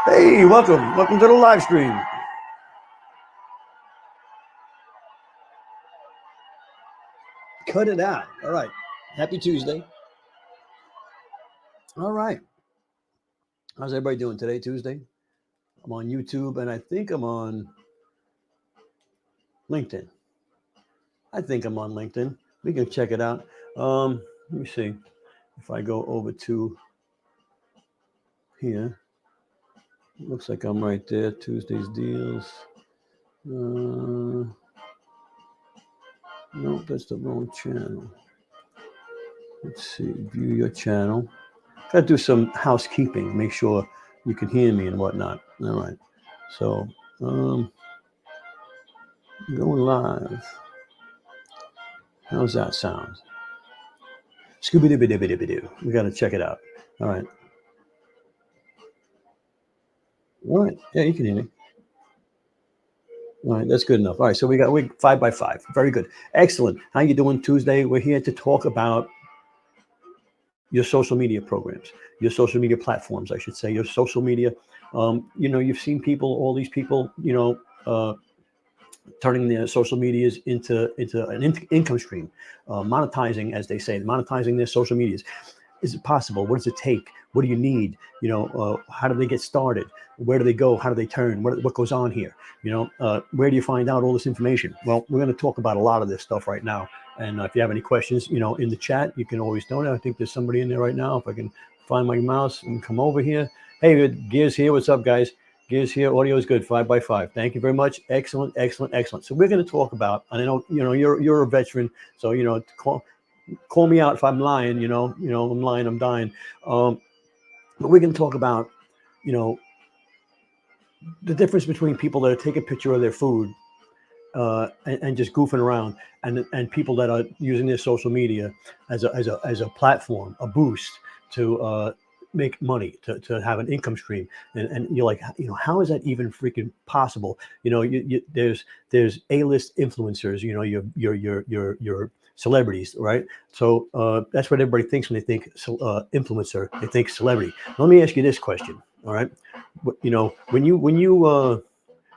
Hey, welcome to the live stream. Cut it out. All right. Happy Tuesday. All right. How's everybody doing today, Tuesday? I'm on YouTube and I think I'm on LinkedIn. I think I'm on LinkedIn. We can check it out. Let me see. If I go over to here, looks like I'm right there. Tuesday's deals. Nope, that's the wrong channel. Let's see. View your channel. Gotta do some housekeeping. Make sure you can hear me and whatnot. All right. So, going live. How's that sound? Scooby Dooby Dooby Dooby Doo. We got to check it out. All right. All right. Yeah, you can hear me. All right, that's good enough. All right, so we 5x5. Very good. Excellent. How you doing Tuesday? We're here to talk about your social media programs, your social media platforms, I should say, your social media. You've seen people, all these people, turning their social medias into an income stream, monetizing, as they say, monetizing their social medias. Is it possible? What does it take? What do you need? How do they get started? Where do they go? How do they turn? What goes on here? Where do you find out all this information? Well, we're going to talk about a lot of this stuff right now. And if you have any questions, in the chat, you can always donate. I think there's somebody in there right now. If I can find my mouse and come over here. Hey, Gears here. What's up, guys? Gears here. Audio is good. 5x5. Thank you very much. Excellent, excellent, excellent. So we're going to talk about, and I know, you're a veteran. So, call me out if I'm lying, I'm lying, I'm dying. But we're going to talk about, the difference between people that are taking a picture of their food and just goofing around, and people that are using their social media as a platform, a boost to make money, to have an income stream. And you're like, how is that even freaking possible? There's A-list influencers, your celebrities, right? So that's what everybody thinks when they think influencer. They think celebrity. Let me ask you this question. All right, when you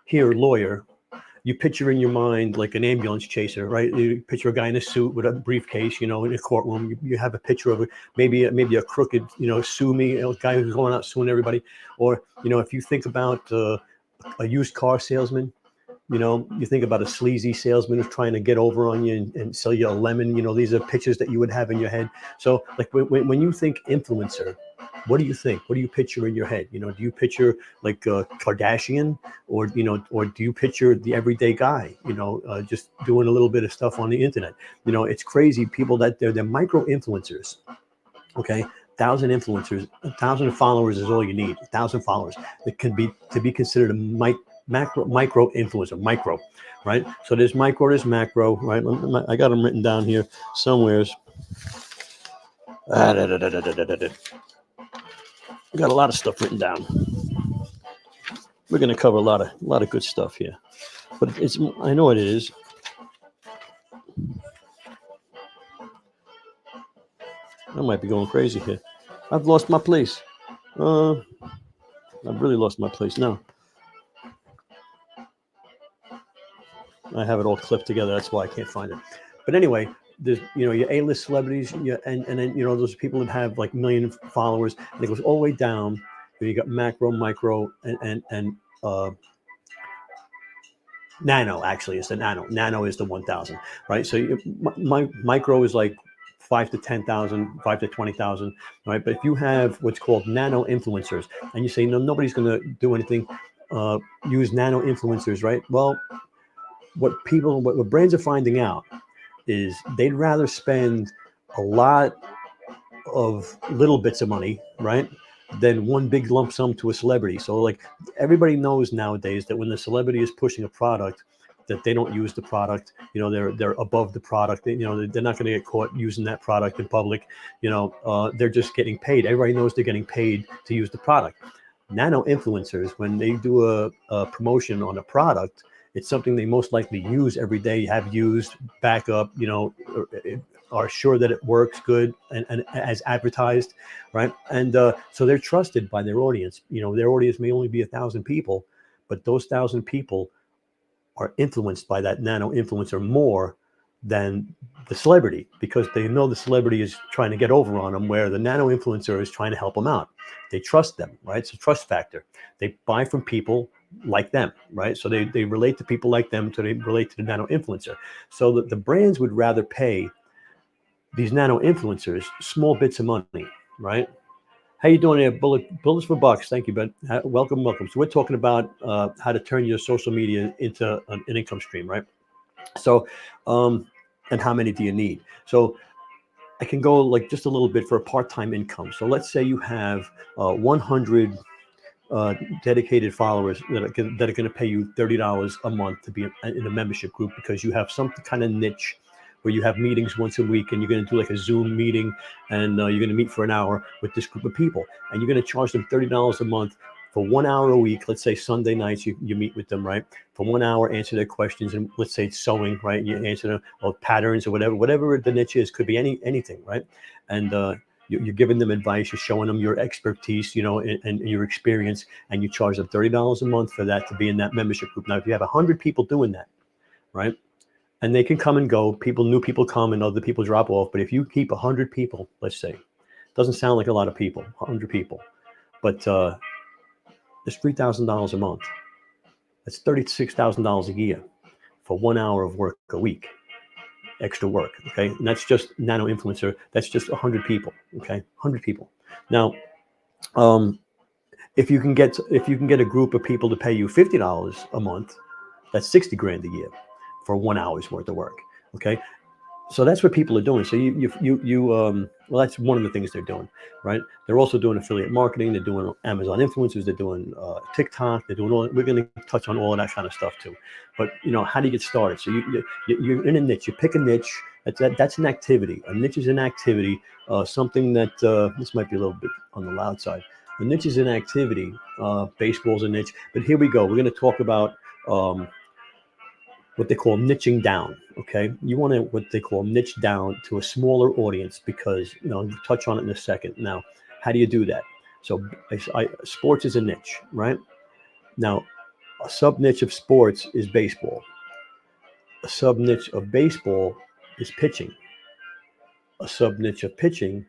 hear lawyer, you picture in your mind like an ambulance chaser, right? You picture a guy in a suit with a briefcase, in a courtroom. You have a picture of maybe a crooked, sue me, guy who's going out suing everybody. Or if you think about a used car salesman, you think about a sleazy salesman who's trying to get over on you and sell you a lemon. These are pictures that you would have in your head. So like when you think influencer, what do you think? What do you picture in your head? Do you picture like Kardashian, or or do you picture the everyday guy? Just doing a little bit of stuff on the internet. It's crazy. People that they're micro influencers. Okay, 1,000 influencers, 1,000 followers is all you need. 1,000 followers that can be to be considered a micro influencer. Micro, right? So there's micro, there's macro, right? I got them written down here somewheres. We got a lot of stuff written down. We're going to cover a lot of good stuff here, but I know what it is. I might be going crazy here. I've lost my place. I've really lost my place now. I have it all clipped together. That's why I can't find it. But anyway, there's your A-list celebrities, and then those people that have like 1 million followers, and it goes all the way down. You got macro, micro, and nano. Actually, it's the nano. Nano is the 1,000, right? So my micro is like 5 to 10,000, 5 to 20,000, right? But if you have what's called nano influencers, and you say no, nobody's going to do anything, use nano influencers, right? Well, what brands are finding out is they'd rather spend a lot of little bits of money, right, than one big lump sum to a celebrity. So like everybody knows nowadays that when the celebrity is pushing a product, that they don't use the product, they're above the product, they're not going to get caught using that product in public, they're just getting paid. Everybody knows they're getting paid to use the product. Nano influencers, when they do a promotion on a product, it's something they most likely use every day, have used, back up, are sure that it works good and as advertised, right? And so they're trusted by their audience. Their audience may only be 1,000 people, but those 1,000 people are influenced by that nano influencer more than the celebrity, because they know the celebrity is trying to get over on them, where the nano influencer is trying to help them out. They trust them, right? It's a trust factor. They buy from people like them, right? So they relate to people like them, so they relate to the nano influencer. So that the brands would rather pay these nano influencers small bits of money, right? How you doing there, Bullets for Bucks? Thank you, Ben. Welcome. So we're talking about how to turn your social media into an income stream, right? So, and how many do you need? So I can go like just a little bit for a part-time income. So let's say you have 100 dedicated followers that are going to pay you $30 a month to be in a membership group, because you have some kind of niche where you have meetings once a week, and you're going to do like a Zoom meeting, and you're going to meet for an hour with this group of people, and you're going to charge them $30 a month for 1 hour a week. Let's say Sunday nights you meet with them, right? For 1 hour, answer their questions, and let's say it's sewing, right? And you answer them, or patterns or whatever the niche is, could be anything, right? And you're giving them advice, you're showing them your expertise, and your experience, and you charge them $30 a month for that, to be in that membership group. Now, if you have 100 people doing that, right, and they can come and go, new people come and other people drop off. But if you keep 100 people, let's say, doesn't sound like a lot of people, 100 people, but it's $3,000 a month. That's $36,000 a year for 1 hour of work a week. Extra work, okay? And that's just nano influencer. That's just 100 people, okay? 100 people. Now, if you can get a group of people to pay you $50 a month, that's 60 grand a year for 1 hour's worth of work, okay? So that's what people are doing. So well, that's one of the things they're doing, right? They're also doing affiliate marketing. They're doing Amazon influencers. They're doing TikTok. They're doing all. We're going to touch on all of that kind of stuff too. But how do you get started? So you're in a niche. You pick a niche. That's an activity. A niche is an activity. Something that this might be a little bit on the loud side. A niche is an activity. Baseball's a niche. But here we go. We're going to talk about what they call niching down. Okay, you want to what they call niche down to a smaller audience, because I'll touch on it in a second. Now, how do you do that? So, sports is a niche, right? Now, a sub niche of sports is baseball. A sub niche of baseball is pitching. A sub niche of pitching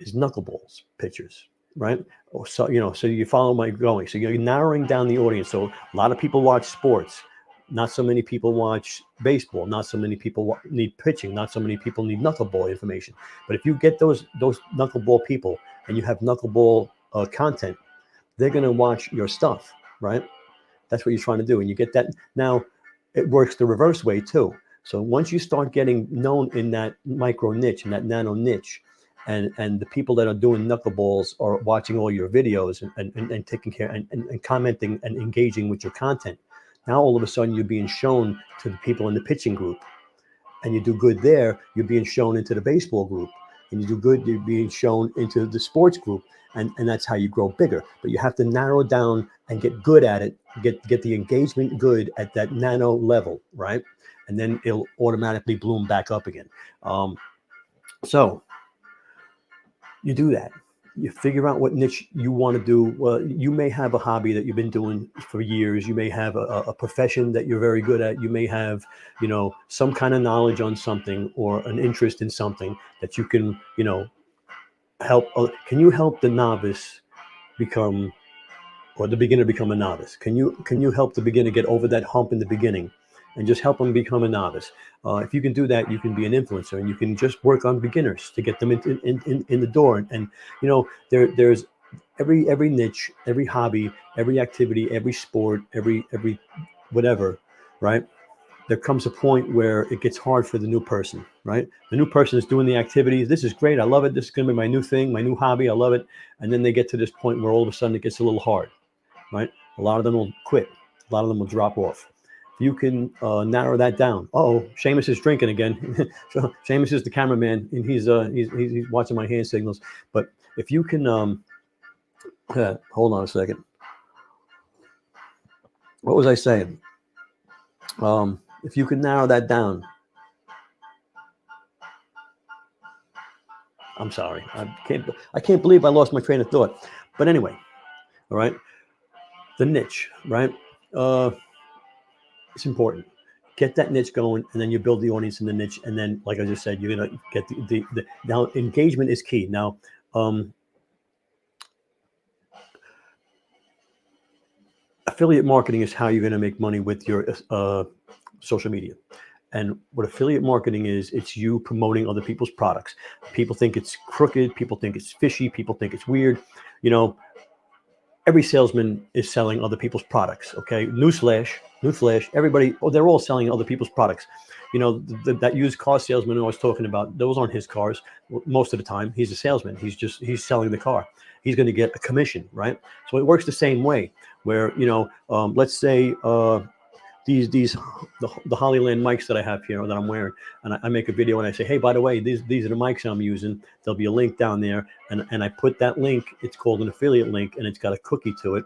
is knuckleballs pitchers, right? So so you follow my going. So you're narrowing down the audience. So a lot of people watch sports. Not so many people watch baseball. Not so many people need pitching. Not so many people need knuckleball information. But if you get those knuckleball people, and you have knuckleball content, they're going to watch your stuff, right? That's what you're trying to do. And you get that. Now, it works the reverse way too. So once you start getting known in that micro niche, in that nano niche, and the people that are doing knuckleballs are watching all your videos and taking care and commenting and engaging with your content, now all of a sudden you're being shown to the people in the pitching group, and you do good there, you're being shown into the baseball group, and you do good, you're being shown into the sports group, and that's how you grow bigger. But you have to narrow down and get good at it, get the engagement good at that nano level, right? And then it'll automatically bloom back up again. So you do that. You figure out what niche you want to do. Well, you may have a hobby that you've been doing for years. You may have a profession that you're very good at. You may have, some kind of knowledge on something, or an interest in something that you can, help. Can you help the novice become, or the beginner become a novice? Can you help the beginner get over that hump in the beginning, and just help them become a novice? If you can do that, you can be an influencer, and you can just work on beginners to get them in the door. And there's every niche, every hobby, every activity, every sport, every whatever, right? There comes a point where it gets hard for the new person, right? The new person is doing the activities. This is great. I love it. This is going to be my new thing, my new hobby. I love it. And then they get to this point where all of a sudden it gets a little hard, right? A lot of them will quit. A lot of them will drop off. If you can narrow that down. Oh, Seamus is drinking again. So Seamus is the cameraman, and he's watching my hand signals. But if you can, hold on a second. What was I saying? If you can narrow that down, I'm sorry. I can't believe I lost my train of thought. But anyway, all right. The niche, right? It's important. Get that niche going, and then you build the audience in the niche, and then, like I just said, you're gonna get the now engagement is key. Now, affiliate marketing is how you're going to make money with your social media. And what affiliate marketing is, it's you promoting other people's products. People think it's crooked. People think it's fishy. People think it's weird. You know, every salesman is selling other people's products. Okay, newsflash. Everybody, they're all selling other people's products. You know, that used car salesman who I was talking about, those aren't his cars. Most of the time, he's a salesman. He's selling the car. He's going to get a commission, right? So it works the same way. Where, you know, let's say the Hollyland mics that I have here that I'm wearing, and I make a video and I say, hey, by the way, these are the mics I'm using. There'll be a link down there, and I put that link. It's called an affiliate link, and it's got a cookie to it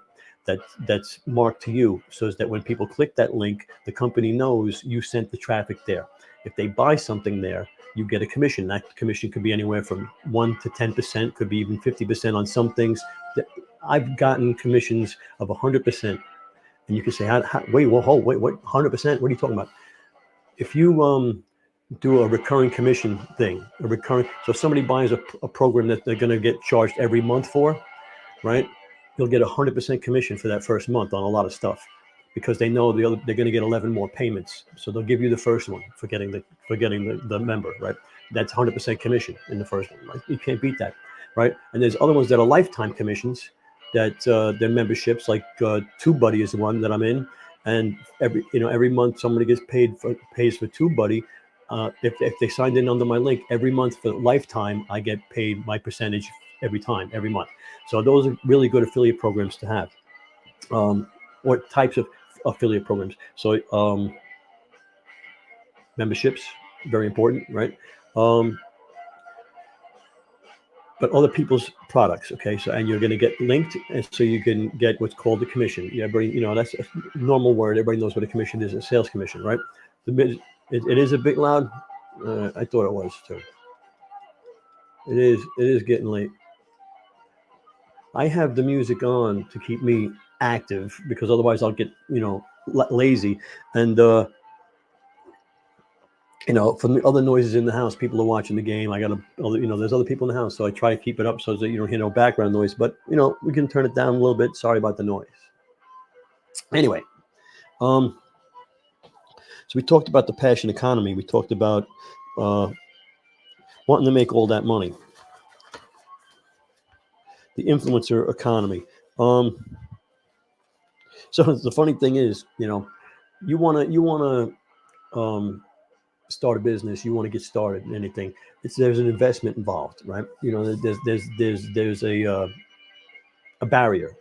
that's marked to you, so that when people click that link, the company knows you sent the traffic there. If they buy something there, you get a commission. That commission could be anywhere from 1 to 10%, could be even 50% on some things. I've gotten commissions of 100%. And you can say, wait, 100%? What are you talking about? If you do a recurring commission thing, so if somebody buys a program that they're going to get charged every month for, right? You'll get 100% commission for that first month on a lot of stuff, because they know they're going to get 11 more payments. So they'll give you the first one for getting the member, right? That's 100% commission in the first one, right? You can't beat that, right? And there's other ones that are lifetime commissions, that their memberships, like TubeBuddy is the one that I'm in, and every month somebody pays for TubeBuddy. If they signed in under my link every month for lifetime, I get paid my percentage every month. So those are really good affiliate programs to have. What types of affiliate programs? So memberships, very important, right? But other people's products, okay? So, and you're going to get linked, and so you can get what's called the commission. Everybody, that's a normal word. Everybody knows what a commission is, a sales commission, right? It is a bit loud. I thought it was too. It is getting late. I have the music on to keep me active, because otherwise I'll get, lazy. And, from the other noises in the house, people are watching the game. I got there's other people in the house, so I try to keep it up so that you don't hear no background noise. But we can turn it down a little bit. Sorry about the noise. Anyway, so we talked about the passion economy. We talked about wanting to make all that money. The influencer economy. So the funny thing is, you wanna start a business, you want to get started in anything, there's an investment involved, right? There's a barrier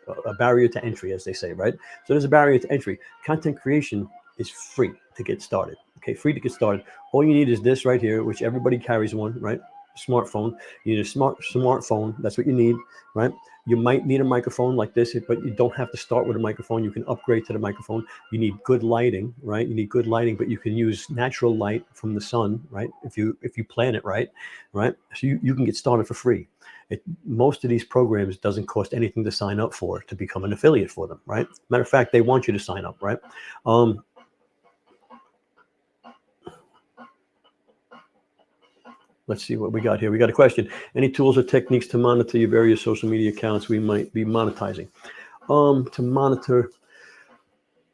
to entry, as they say, right? So there's a barrier to entry. Content creation is free to get started. Okay, free to get started. All you need is this right here, which everybody carries one, right? Smartphone. You need a smartphone. That's what you need, right? You might need a microphone like this, but you don't have to start with a microphone. You can upgrade to the microphone. You need good lighting, right? You need good lighting, but you can use natural light from the sun, right? If you plan it right? So you can get started for free. Most of these programs doesn't cost anything to sign up for, to become an affiliate for them, right? Matter of fact, they want you to sign up, right? Let's see what we got here. We got a question. Any tools or techniques to monitor your various social media accounts we might be monetizing? To monitor.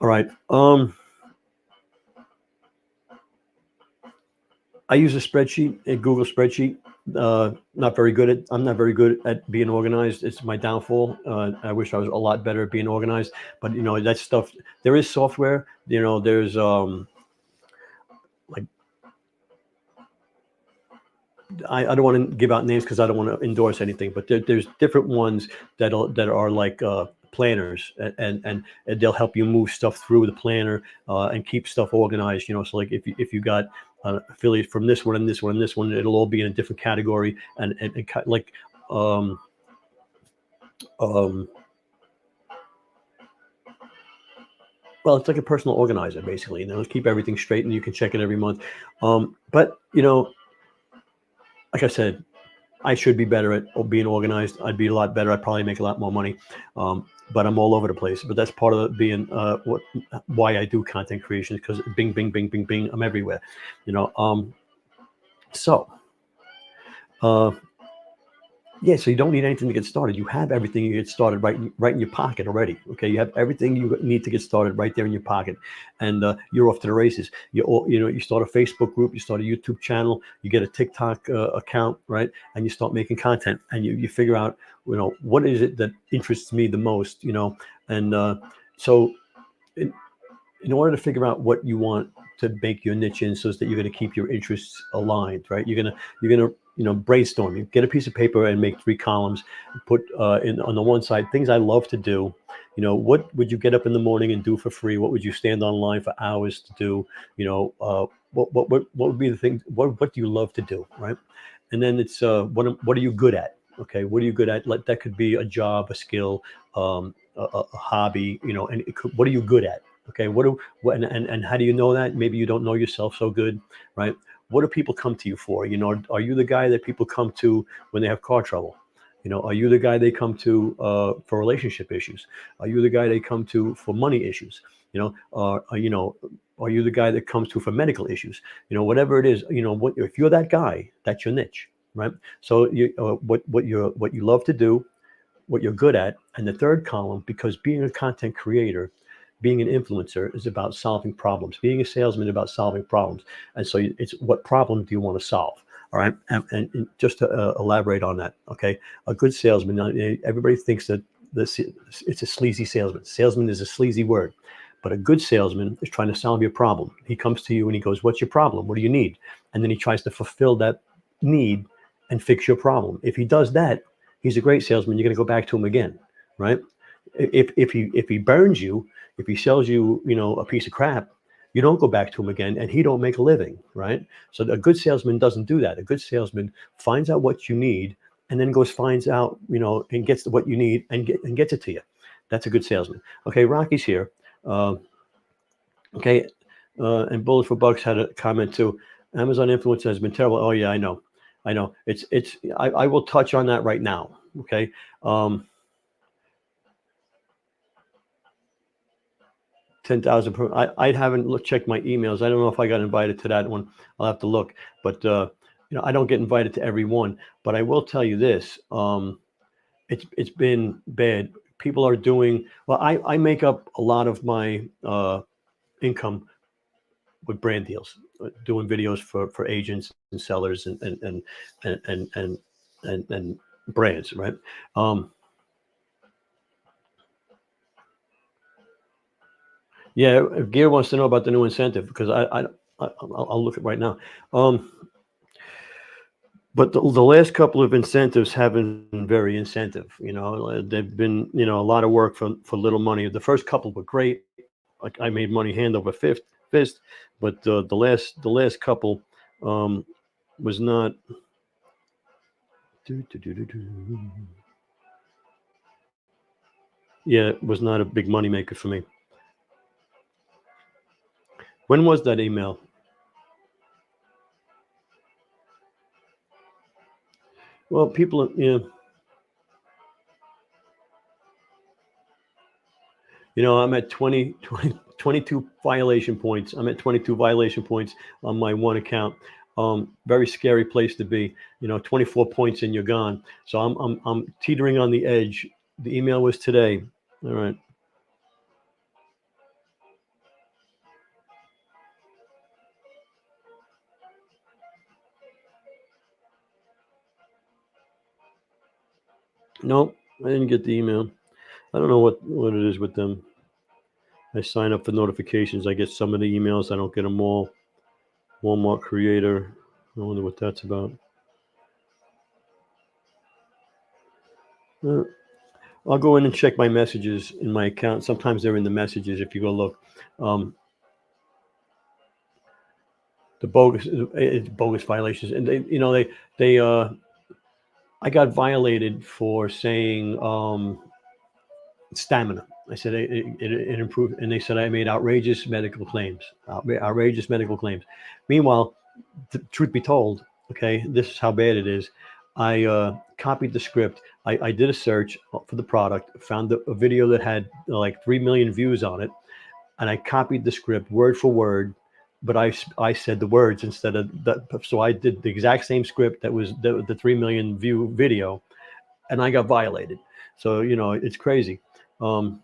All right. I use a spreadsheet, a Google spreadsheet. I'm not very good at being organized. It's my downfall. I wish I was a lot better at being organized, but that stuff, there is software, there's like, I don't want to give out names because I don't want to endorse anything, but there's different ones that are like planners, and they'll help you move stuff through the planner and keep stuff organized. So like if you got an affiliate from this one and this one and this one, it'll all be in a different category, and like well, it's like a personal organizer, basically. Keep everything straight, and you can check it every month. But like I said, I should be better at being organized. I'd be a lot better. I'd probably make a lot more money. But I'm all over the place. But that's part of being why I do content creation, because bing, bing, bing, bing, bing, I'm everywhere. You know. So. Yeah, so you don't need anything to get started. You have everything you get started right in your pocket already. Okay, you have everything you need to get started right there in your pocket, and you're off to the races. You start a Facebook group, you start a YouTube channel, you get a TikTok account, right? And you start making content, and you figure out, what is it that interests me the most, and so in order to figure out what you want to make your niche in, so that you're going to keep your interests aligned, right? You're gonna brainstorm. You get a piece of paper and make 3 columns. Put in on the one side things I love to do. What would you get up in the morning and do for free? What would you stand online for hours to do? What would be the thing? What do you love to do, right? And then it's what are you good at? Okay, what are you good at? That could be a job, a skill, a hobby, and what are you good at? Okay, and how do you know that? Maybe you don't know yourself so good, right? What do people come to you for? Are you the guy that people come to when they have car trouble? Are you the guy they come to for relationship issues? Are you the guy they come to for money issues? Are you the guy that comes to for medical issues? Whatever it is, if you're that guy, that's your niche, right? So what you love to do, what you're good at, and the third column, because being a content creator, being an influencer is about solving problems. Being a salesman is about solving problems. And so it's what problem do you want to solve? All right. And just to elaborate on that, okay, a good salesman, everybody thinks that it's a sleazy salesman. Salesman is a sleazy word. But a good salesman is trying to solve your problem. He comes to you and he goes, "What's your problem? What do you need?" And then he tries to fulfill that need and fix your problem. If he does that, he's a great salesman. You're going to go back to him again, right? If he burns you, if he sells you, a piece of crap, you don't go back to him again, and he don't make a living, right? So a good salesman doesn't do that. A good salesman finds out what you need, and then finds out, and gets what you need and gets it to you. That's a good salesman. Okay, Rocky's here. Okay, and Bullet for Bucks had a comment too. Amazon influence has been terrible. Oh yeah, I know. It's. I will touch on that right now. Okay. 10,000 per. I haven't checked my emails. I don't know if I got invited to that one. I'll have to look. But I don't get invited to every one. But I will tell you this. It's been bad. People are doing well. I make up a lot of my income with brand deals, doing videos for agents and sellers and brands, right? Yeah, if Gear wants to know about the new incentive, because I'll look at right now. But the last couple of incentives haven't been very incentive. They've been a lot of work for little money. The first couple were great. Like I made money hand over fist, but the last couple was not. Yeah, it was not a big money maker for me. When was that email? Well, people, I'm at 22 violation points. I'm at 22 violation points on my one account. Very scary place to be. 24 points and you're gone. So I'm teetering on the edge. The email was today. All right. Nope, I didn't get the email. I don't know what it is with them. I sign up for notifications. I get some of the emails. I don't get them all. Walmart creator. I wonder what that's about. Uh, I'll go in and check my messages in my account. Sometimes they're in the messages if you go look. Um, the bogus violations, and they I got violated for saying stamina. I said it improved, and they said I made outrageous medical claims. Outrageous medical claims. Meanwhile, truth be told, okay, this is how bad it is. I copied the script. I did a search for the product, found a video that had like 3 million views on it, and I copied the script word for word, but I said the words instead of that. So I did the exact same script that was the 3 million view video, and I got violated. So it's crazy. Um,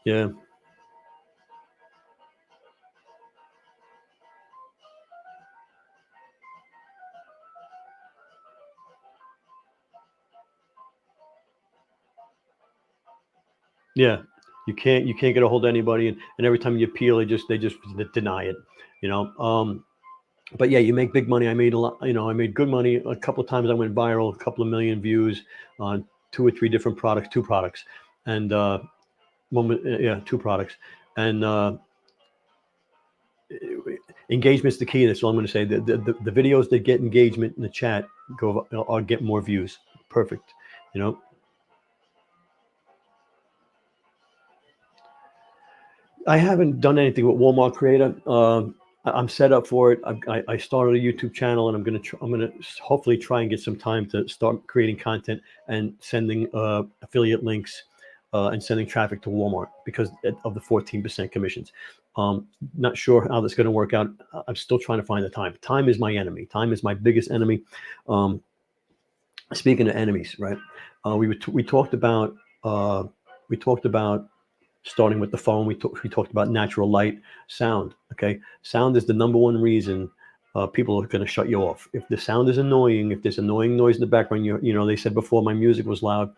yeah, yeah. You can't get a hold of anybody, and every time you appeal, they just deny it. You know. But yeah, you make big money. I made a lot. I made good money. A couple of times I went viral. A couple of million views on two or three different products, two products, and yeah, two products, and engagement's the key. That's all I'm going to say. The videos that get engagement in the chat go or get more views. Perfect. You know, I haven't done anything with Walmart Creator. I'm set up for it. I started a YouTube channel, and I'm gonna hopefully try and get some time to start creating content and sending affiliate links and sending traffic to Walmart because of the 14% commissions. Not sure how that's going to work out. I'm still trying to find the time. Time is my enemy. Time is my biggest enemy. Um, Speaking of enemies, right? We talked about uh, we talked about starting with the phone. We talked about natural light, sound. Okay, sound is the number one reason people are going to shut you off. If the sound is annoying, if there's annoying noise in the background, they said before my music was loud.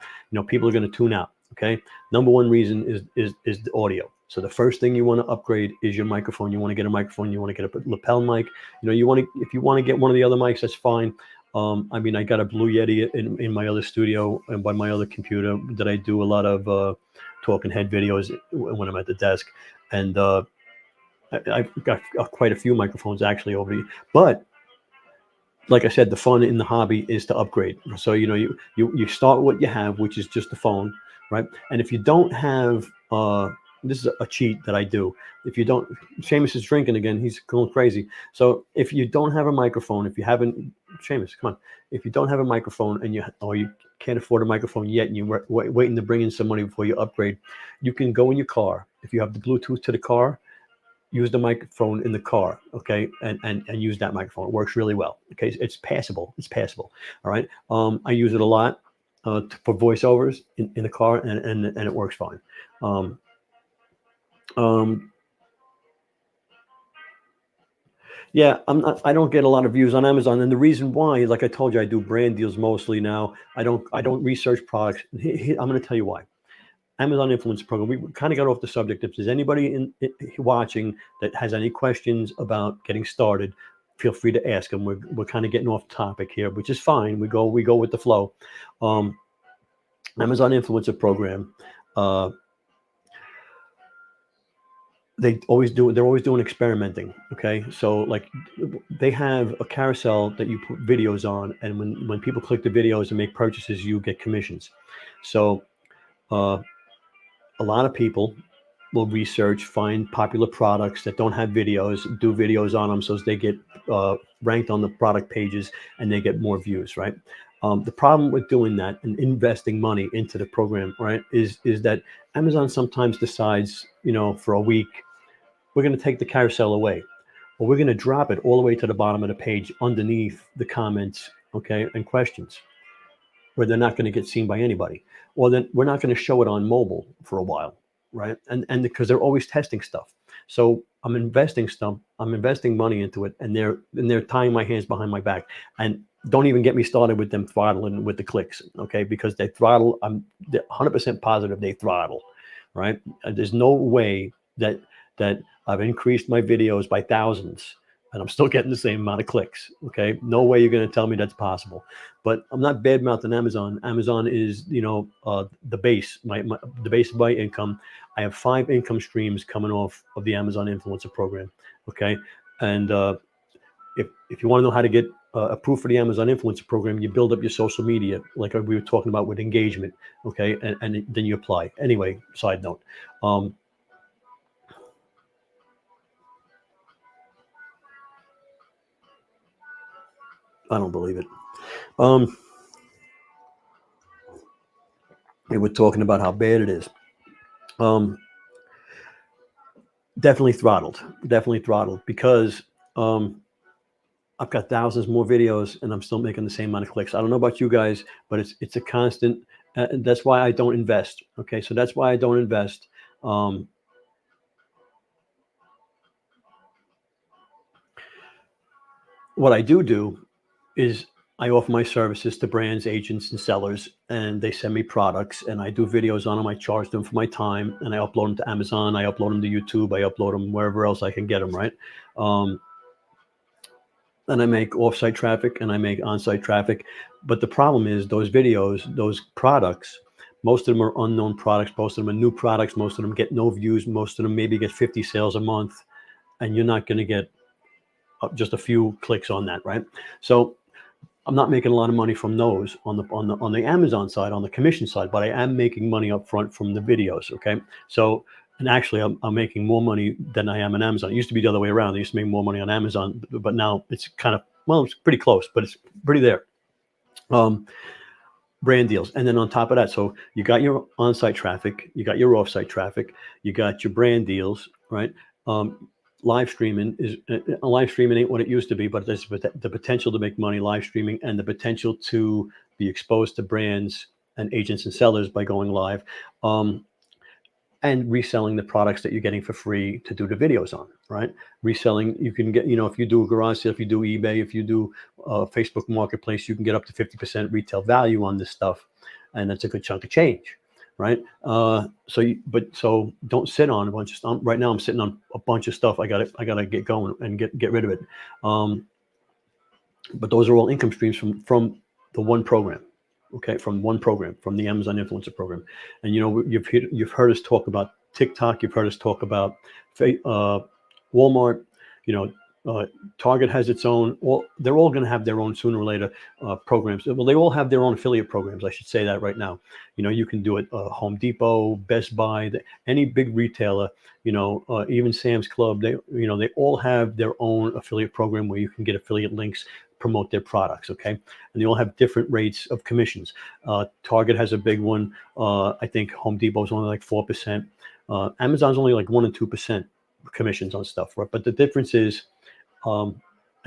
People are going to tune out. Okay, number one reason is the audio. So the first thing you want to upgrade is your microphone. You want to get a microphone. You want to get a lapel mic. If you want to get one of the other mics, that's fine. I mean, I got a Blue Yeti in my other studio and by my other computer that I do a lot of talking head videos when I'm at the desk, and I've got quite a few microphones actually over the. But like I said, the fun in the hobby is to upgrade. So you start what you have, which is just the phone, right? And if you don't have this is a cheat that I do. If you don't, Seamus is drinking again. He's going crazy. So if you don't have a microphone, if you haven't, Seamus, come on. If you don't have a microphone or you can't afford a microphone yet, and you're waiting to bring in some money before you upgrade, you can go in your car. If you have the Bluetooth to the car, use the microphone in the car, okay, and use that microphone. It works really well. Okay, it's passable. It's passable. All right. I use it a lot for voiceovers in the car, and it works fine. Um, um, yeah, I don't get a lot of views on Amazon, and the reason why, like I told you, I do brand deals mostly now. I don't research products. I'm going to tell you why. Amazon Influence Program. We kind of got off the subject. If there's anybody watching that has any questions about getting started, feel free to ask them. We're kind of getting off topic here, which is fine. We go with the flow. Um, Amazon Influencer Program. Uh, they're always doing experimenting. Okay, so like they have a carousel that you put videos on, and when people click the videos and make purchases, you get commissions. So uh, a lot of people will research, find popular products that don't have videos, do videos on them so they get ranked on the product pages and they get more views, right? The problem with doing that and investing money into the program, right, is that Amazon sometimes decides, for a week, we're going to take the carousel away, or we're going to drop it all the way to the bottom of the page underneath the comments, okay, and questions, where they're not going to get seen by anybody. Well, then we're not going to show it on mobile for a while, right? And because they're always testing stuff. So I'm investing money into it, and they're tying my hands behind my back. And don't even get me started with them throttling with the clicks, okay? Because they throttle. I'm 100% positive they throttle, right? And there's no way that I've increased my videos by thousands and I'm still getting the same amount of clicks. Okay, no way you're going to tell me that's possible. But I'm not bad mouthing Amazon. Amazon is, the base, the base of my income. I have 5 income streams coming off of the Amazon Influencer Program. Okay, and if you want to know how to get approved for the Amazon Influencer Program, you build up your social media, like we were talking about with engagement. Okay, and then you apply. Anyway, side note. Um, I don't believe it. They were talking about how bad it is. Definitely throttled because I've got thousands more videos and I'm still making the same amount of clicks. I don't know about you guys, but it's a constant. That's why I don't invest. Okay, so that's why I don't invest. What I do is I offer my services to brands, agents, and sellers, and they send me products, and I do videos on them. I charge them for my time, and I upload them to Amazon. I upload them to YouTube. I upload them wherever else I can get them. Right. Um, and I make off-site traffic and I make on-site traffic. But the problem is those videos, those products, most of them are unknown products. Most of them are new products. Most of them get no views. Most of them maybe get 50 sales a month, and you're not going to get just a few clicks on that, right? So I'm not making a lot of money from those on the Amazon side, on the commission side, but I am making money up front from the videos. Okay, so and actually I'm making more money than I am on Amazon. It used to be the other way around. I used to make more money on Amazon, but now it's kind of, well, it's pretty close, but it's pretty there. Brand deals, and then on top of that, so you got your on-site traffic, you got your off-site traffic, you got your brand deals, right? Live streaming is live streaming ain't what it used to be, but there's the potential to make money live streaming and the potential to be exposed to brands and agents and sellers by going live, and reselling the products that you're getting for free to do the videos on, right? Reselling, you can get, if you do a garage sale, if you do eBay, if you do Facebook Marketplace, you can get up to 50% retail value on this stuff, and that's a good chunk of change, right? So don't sit on a bunch of stuff. Right now, I'm sitting on a bunch of stuff. I gotta get going and get rid of it. But those are all income streams from the one program. Okay, from one program, from the Amazon Influencer Program. And you've heard us talk about TikTok. You've heard us talk about Walmart. Target has its own. Well, they're all going to have their own sooner or later programs. Well, they all have their own affiliate programs. I should say that right now. You can do it. Home Depot, Best Buy, any big retailer. Even Sam's Club. They all have their own affiliate program where you can get affiliate links, promote their products. Okay, and they all have different rates of commissions. Target has a big one. I think Home Depot is only like 4%. Amazon's only like 1 and 2% commissions on stuff, right? But the difference is, and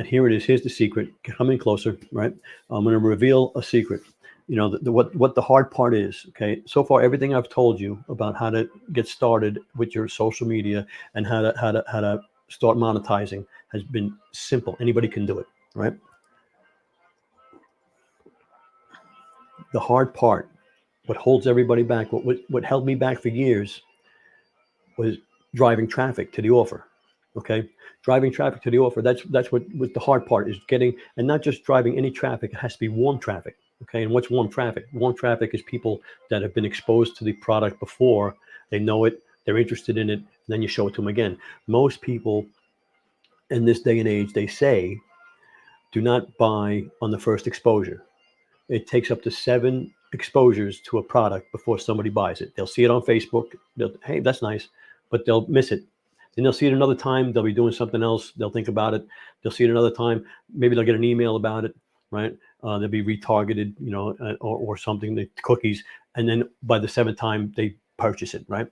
here it is. Here's the secret. Come in closer, right? I'm going to reveal a secret. What the hard part is. Okay, so far everything I've told you about how to get started with your social media and how to start monetizing has been simple. Anybody can do it, right? The hard part, what holds everybody back, what held me back for years, was driving traffic to the offer. Okay, driving traffic to the offer. That's what the hard part is, getting, and not just driving any traffic. It has to be warm traffic. Okay, and what's warm traffic? Warm traffic is people that have been exposed to the product before. They know it. They're interested in it. And then you show it to them again. Most people in this day and age, they say, do not buy on the first exposure. It takes up to 7 exposures to a product before somebody buys it. They'll see it on Facebook. Hey, that's nice, but they'll miss it. Then they'll see it another time. They'll be doing something else. They'll think about it. They'll see it another time. Maybe they'll get an email about it, right? They'll be retargeted, or something, the cookies. And then by the 7th time, they purchase it, right?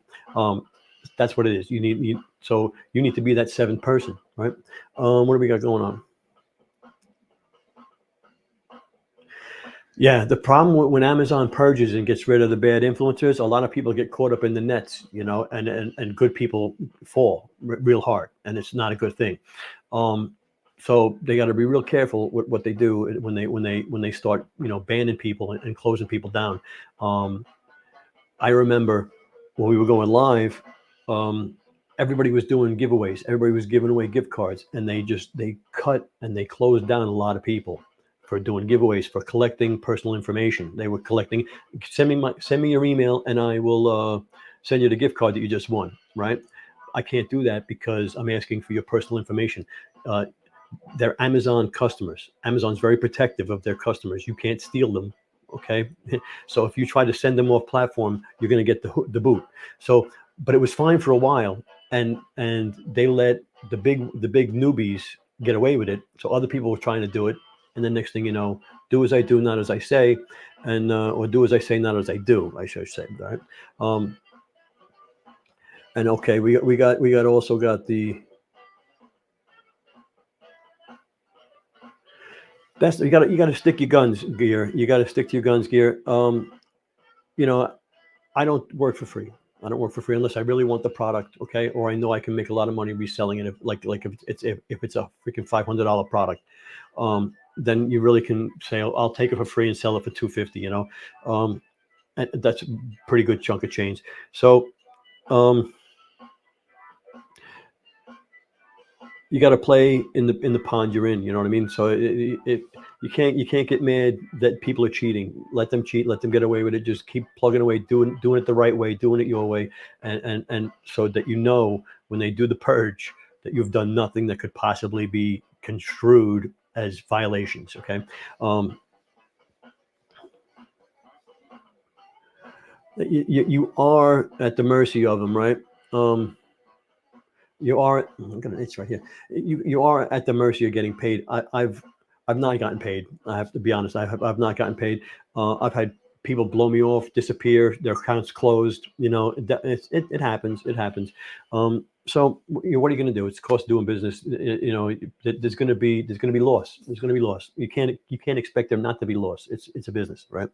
That's what it is. You need to be that 7th person, right? What do we got going on? Yeah, the problem when Amazon purges and gets rid of the bad influencers, a lot of people get caught up in the nets, and good people fall real hard, and it's not a good thing. So they got to be real careful with what they do when they start, banning people and closing people down. I remember when we were going live, everybody was doing giveaways. Everybody was giving away gift cards, and they cut and they closed down a lot of people for doing giveaways, for collecting personal information. They were collecting, send me your email and I will send you the gift card that you just won, right? I can't do that because I'm asking for your personal information. They're Amazon customers. Amazon's very protective of their customers. You can't steal them, okay? So if you try to send them off platform, you're going to get the boot. So, but it was fine for a while, and they let the big newbies get away with it. So other people were trying to do it, and the next thing you know, do as I do, not as I say, and or do as I say, not as I do, I should say, right? And okay, we got also got the best. You got to stick your guns gear. You got to stick to your guns gear. You know, I don't work for free. I don't work for free unless I really want the product, okay, or I know I can make a lot of money reselling it. Like if it's a freaking $500 product, then you really can say I'll take it for free and sell it for 250. And that's a pretty good chunk of change. So um, you got to play in the pond you're in. You know what I mean? So you can't get mad that people are cheating. Let them cheat. Let them get away with it. Just keep plugging away, doing it the right way, doing it your way, and so that when they do the purge that you've done nothing that could possibly be construed as violations. Okay. You are at the mercy of them, right? You are. It's right here. You are at the mercy of getting paid. I've not gotten paid. I have to be honest. I've not gotten paid. I've had people blow me off, disappear, their accounts closed. It happens. It happens. So what are you going to do? It's cost of doing business. There's going to be loss. There's going to be loss. You can't expect there not to be loss. It's a business, right?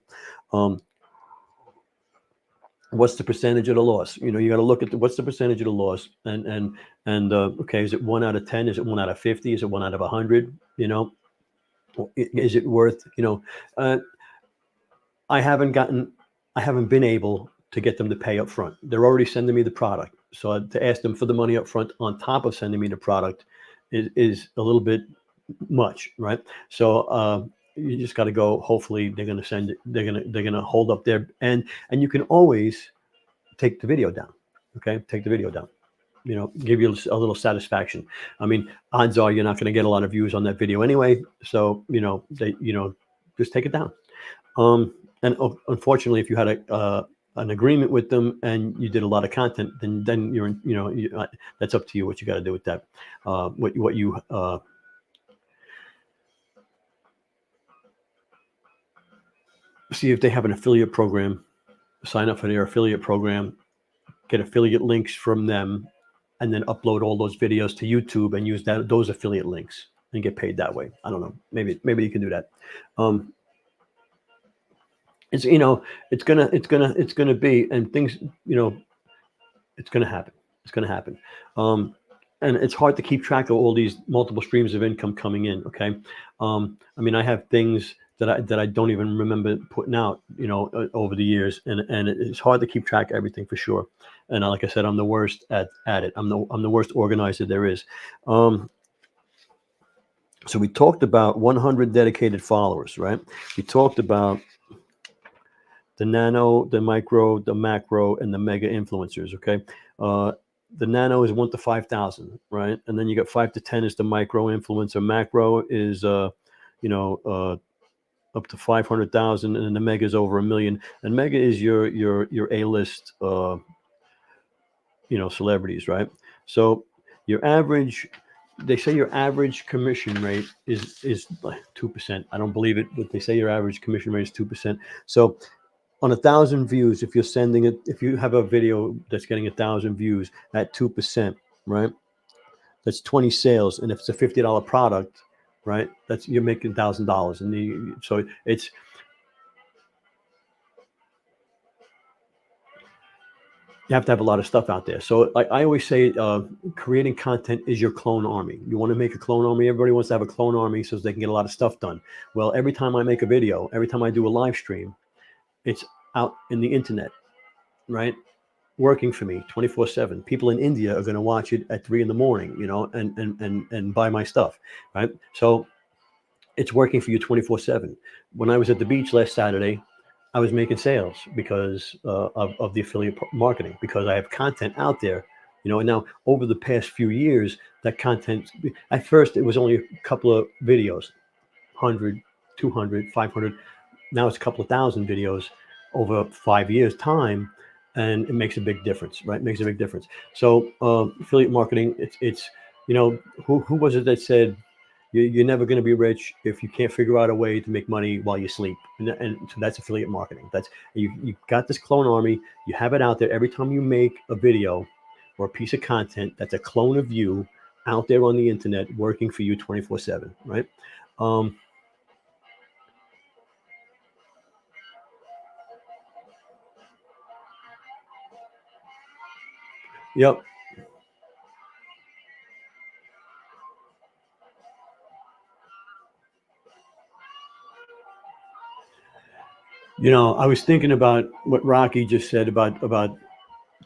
What's the percentage of the loss? You got to look at what's the percentage of the loss, and okay, is it 1 out of 10? Is it 1 out of 50? Is it 1 out of 100? Is it worth? Uh, I haven't been able to get them to pay up front. They're already sending me the product, so to ask them for the money up front on top of sending me the product is a little bit much, right? So you just got to go. Hopefully, they're going to send it. They're going to hold up their and you can always take the video down. Okay, take the video down. Give you a little satisfaction. I mean, odds are you're not going to get a lot of views on that video anyway. So just take it down. And unfortunately, if you had an agreement with them and you did a lot of content, then you're that's up to you what you got to do with that. What you see if they have an affiliate program. Sign up for their affiliate program. Get affiliate links from them, and then upload all those videos to YouTube and use those affiliate links and get paid that way. I don't know. Maybe you can do that. It's gonna be, and things, it's gonna happen. It's gonna happen. And it's hard to keep track of all these multiple streams of income coming in. Okay. I mean, I have things that I don't even remember putting out, over the years, and it's hard to keep track of everything for sure. And like I said, I'm the worst at it. I'm the worst organizer there is. So we talked about 100 dedicated followers, right? We talked about the nano, the micro, the macro, and the mega influencers. Okay. The nano is 1 to 5,000, right? And then you got 5 to 10 is the micro influencer. Macro is, up to 500,000, and then the mega is over 1 million. And mega is your A-list, celebrities, right? So they say your average commission rate is like 2%. I don't believe it, but they say your average commission rate is 2%. So on 1,000 views, if you have a video that's getting 1,000 views at 2%, right? That's 20 sales, and if it's a $50 product, right, you're making $1,000, and so you have to have a lot of stuff out there. So I always say, creating content is your clone army. You want to make a clone army. Everybody wants to have a clone army so they can get a lot of stuff done. Well, every time I make a video, every time I do a live stream, it's out in the internet, right? Working for me 24/7. People in India are going to watch it at 3 a.m, and buy my stuff, right? So it's working for you 24/7. When I was at the beach last Saturday, I was making sales because of the affiliate marketing, because I have content out there, and now over the past few years, that content, at first it was only a couple of videos, 100, 200, 500. Now it's a couple of thousand videos over 5 years time. And it makes a big difference, right? It makes a big difference. So affiliate marketing, it's who was it that said, You're never going to be rich if you can't figure out a way to make money while you sleep. And so that's affiliate marketing. That's you got this clone army. You have it out there. Every time you make a video or a piece of content, that's a clone of you out there on the internet working for you 24/7, right? Um, yep. I was thinking about what Rocky just said about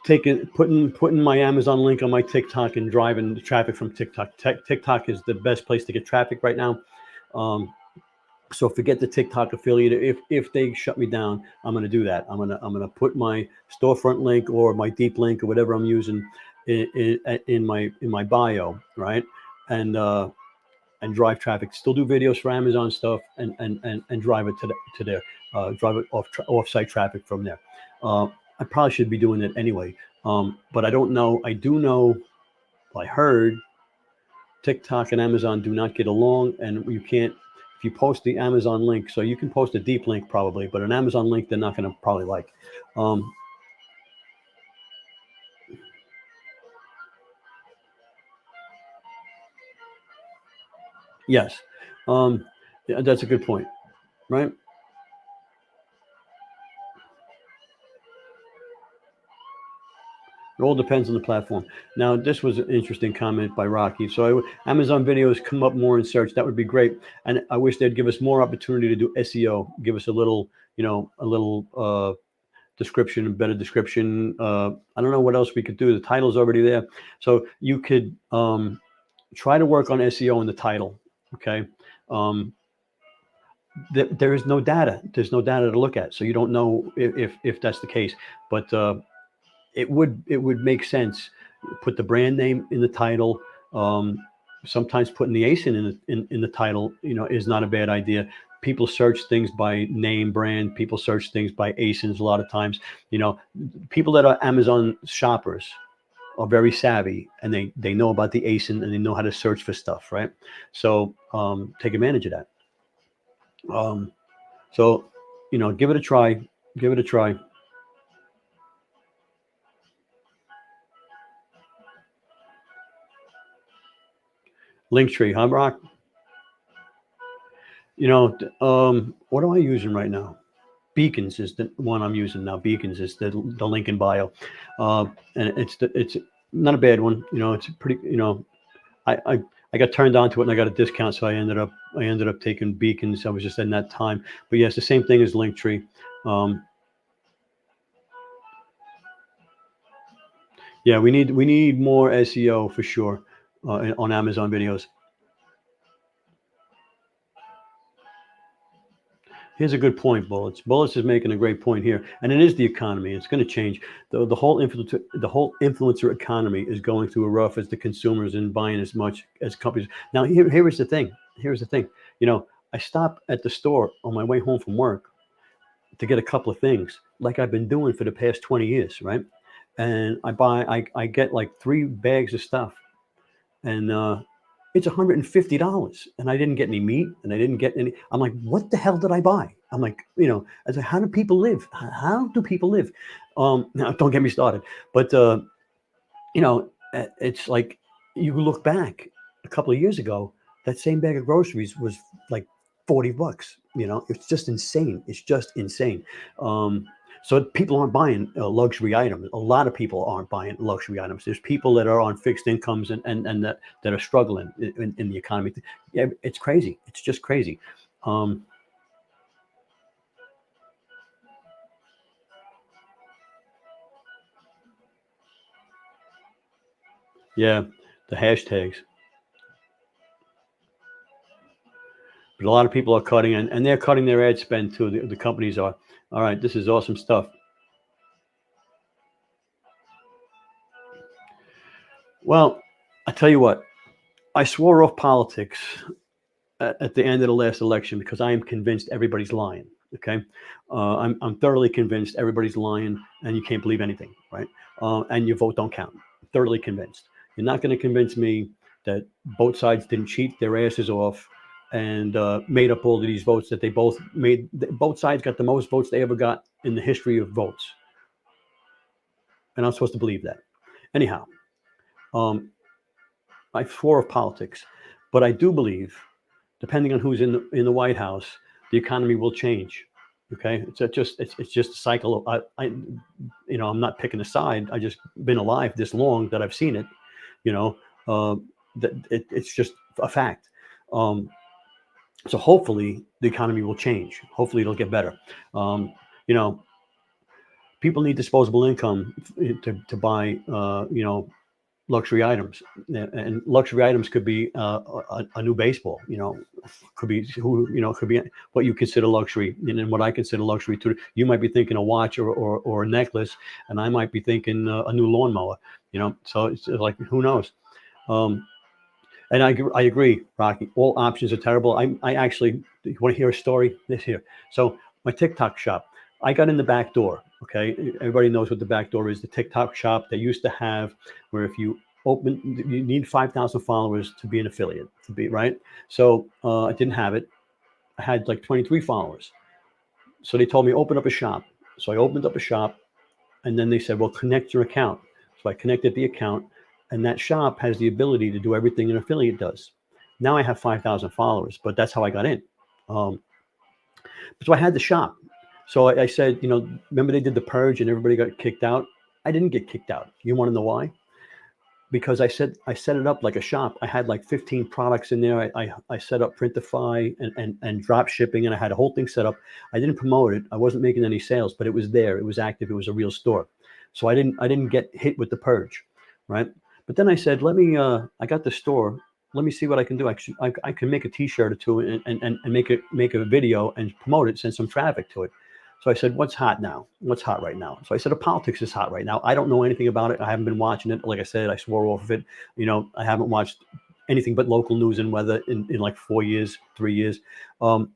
taking putting my Amazon link on my TikTok and driving the traffic from TikTok. TikTok is the best place to get traffic right now. Um, so forget the TikTok affiliate. If they shut me down, I'm going to do that. I'm gonna put my storefront link or my deep link or whatever I'm using in my bio, right? And drive traffic. Still do videos for Amazon stuff and drive it to their drive it off-site traffic from there. Uh, I probably should be doing it anyway, but I don't know. I do know. I heard TikTok and Amazon do not get along, and you can't. If you post the Amazon link, so you can post a deep link probably, but an Amazon link they're not going to probably like. Um, yes, yeah, that's a good point, right? It all depends on the platform. Now, this was an interesting comment by Rocky. So, Amazon videos come up more in search. That would be great. And I wish they'd give us more opportunity to do SEO. Give us a little, description, a better description. I don't know what else we could do. The title's already there, so you could try to work on SEO in the title. Okay. Um, there is no data. There's no data to look at, so you don't know if that's the case. But it would make sense. Put the brand name in the title. Um, Sometimes putting the ASIN in the title, is not a bad idea. People search things by name brand. People search things by ASINs a lot of times. People that are Amazon shoppers are very savvy, and they know about the ASIN and they know how to search for stuff, right? So take advantage of that. Um, so give it a try. Give it a try. Linktree, huh, Brock? What am I using right now? Beacons is the one I'm using now. Beacons is the link in bio, and it's not a bad one. It's pretty. I got turned on to it and I got a discount, so I ended up taking Beacons. I was just in that time, but yes, the same thing as Linktree. Um, yeah, we need more SEO for sure on Amazon videos. Here's a good point, Bullets. Bullets is making a great point here, and it is the economy. It's going to change. The whole influencer economy is going through a rough as the consumers and buying as much as companies. Now, here is the thing. Here's the thing. I stop at the store on my way home from work to get a couple of things, like I've been doing for the past 20 years, right? And I get like 3 bags of stuff, and it's $150, and I didn't get any meat, and I didn't get any. I'm like, what the hell did I buy? I'm like, I said, how do people live? How do people live? Now, don't get me started, but it's like you look back a couple of years ago, that same bag of groceries was like $40. It's just insane. It's just insane. Um, so people aren't buying luxury items. A lot of people aren't buying luxury items. There's people that are on fixed incomes and that are struggling in the economy. Yeah, it's crazy. It's just crazy. Um, yeah, the hashtags. But a lot of people are cutting, and they're cutting their ad spend too. The companies are. All right, this is awesome stuff. Well, I tell you what, I swore off politics at the end of the last election because I am convinced everybody's lying. Okay, I'm thoroughly convinced everybody's lying, and you can't believe anything, right? And your vote don't count. Thoroughly convinced. You're not going to convince me that both sides didn't cheat their asses off and made up all of these votes that they both made. Both sides got the most votes they ever got in the history of votes. And I'm supposed to believe that. Anyhow, I swore of politics, but I do believe, depending on who's in the White House, the economy will change. Okay, it's just a cycle of I'm not picking a side. I just been alive this long that I've seen it. It's just a fact. So hopefully the economy will change. Hopefully it'll get better. People need disposable income to buy luxury items, and luxury items could be a new baseball. Could be what you consider luxury, and what I consider luxury too. You might be thinking a watch or a necklace, and I might be thinking a new lawnmower. So it's like, who knows? And I agree, Rocky. All options are terrible. I actually, you want to hear a story? This here. So my TikTok shop, I got in the back door. Okay, everybody knows what the back door is. The TikTok shop they used to have, where if you you need 5,000 followers to be an affiliate, to be right. So I didn't have it. I had like 23 followers. So they told me open up a shop. So I opened up a shop, and then they said, well, connect your account. So I connected the account, and that shop has the ability to do everything an affiliate does. Now I have 5,000 followers, but that's how I got in. So I had the shop. So I said, remember they did the purge and everybody got kicked out? I didn't get kicked out. You want to know why? Because I set it up like a shop. I had like 15 products in there. I set up Printify and drop shipping, and I had a whole thing set up. I didn't promote it. I wasn't making any sales, but it was there. It was active. It was a real store. So I didn't get hit with the purge, right? But then I said, I got the store. Let me see what I can do. I can make a T-shirt or two and make a video and promote it, send some traffic to it. So I said, what's hot now? What's hot right now? So I said, politics is hot right now. I don't know anything about it. I haven't been watching it. Like I said, I swore off of it. I haven't watched anything but local news and weather in like 4 years, 3 years. So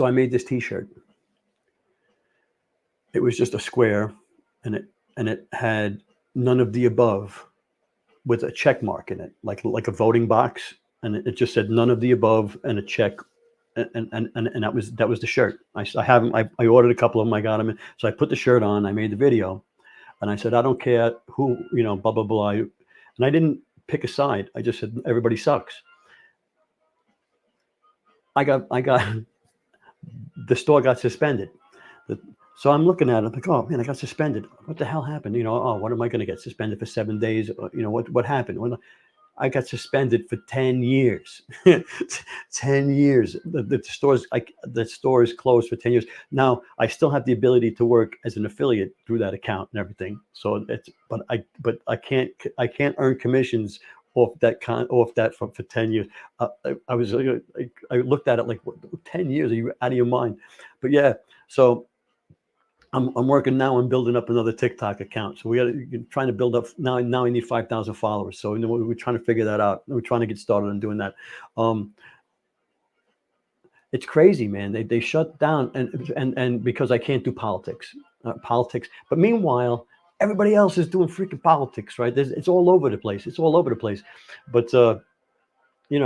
I made this T-shirt. It was just a square, and it had none of the above with a check mark in it, like a voting box, and it just said none of the above and a check, and that was the shirt. I ordered a couple of them. I got them, so I put the shirt on. I made the video, and I said, I don't care who, blah blah blah, and I didn't pick a side. I just said everybody sucks. I got the store got suspended. So I'm looking at it, like, oh man, I got suspended. What the hell happened? What am I going to get suspended for 7 days? What happened? Well, I got suspended for 10 years. 10 years. The store is closed for 10 years. Now I still have the ability to work as an affiliate through that account and everything. So but I can't earn commissions off that for 10 years. I looked at it like, what, 10 years? Are you out of your mind? But yeah, so I'm working now on building up another TikTok account. So trying to build up now. I need 5,000 followers. So we're trying to figure that out. We're trying to get started on doing that. It's crazy, man. They shut down and because I can't do politics. But meanwhile, everybody else is doing freaking politics, right? It's all over the place. But you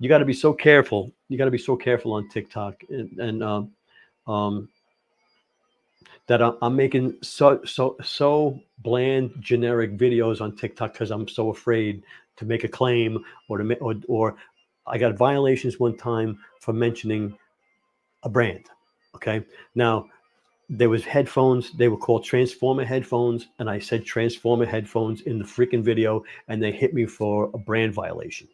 got to be so careful. You got to be so careful on TikTok and that I'm making so bland, generic videos on TikTok because I'm so afraid to make a claim or I got violations one time for mentioning a brand. Okay, now there was headphones. They were called Transformer headphones, and I said Transformer headphones in the freaking video, and they hit me for a brand violation.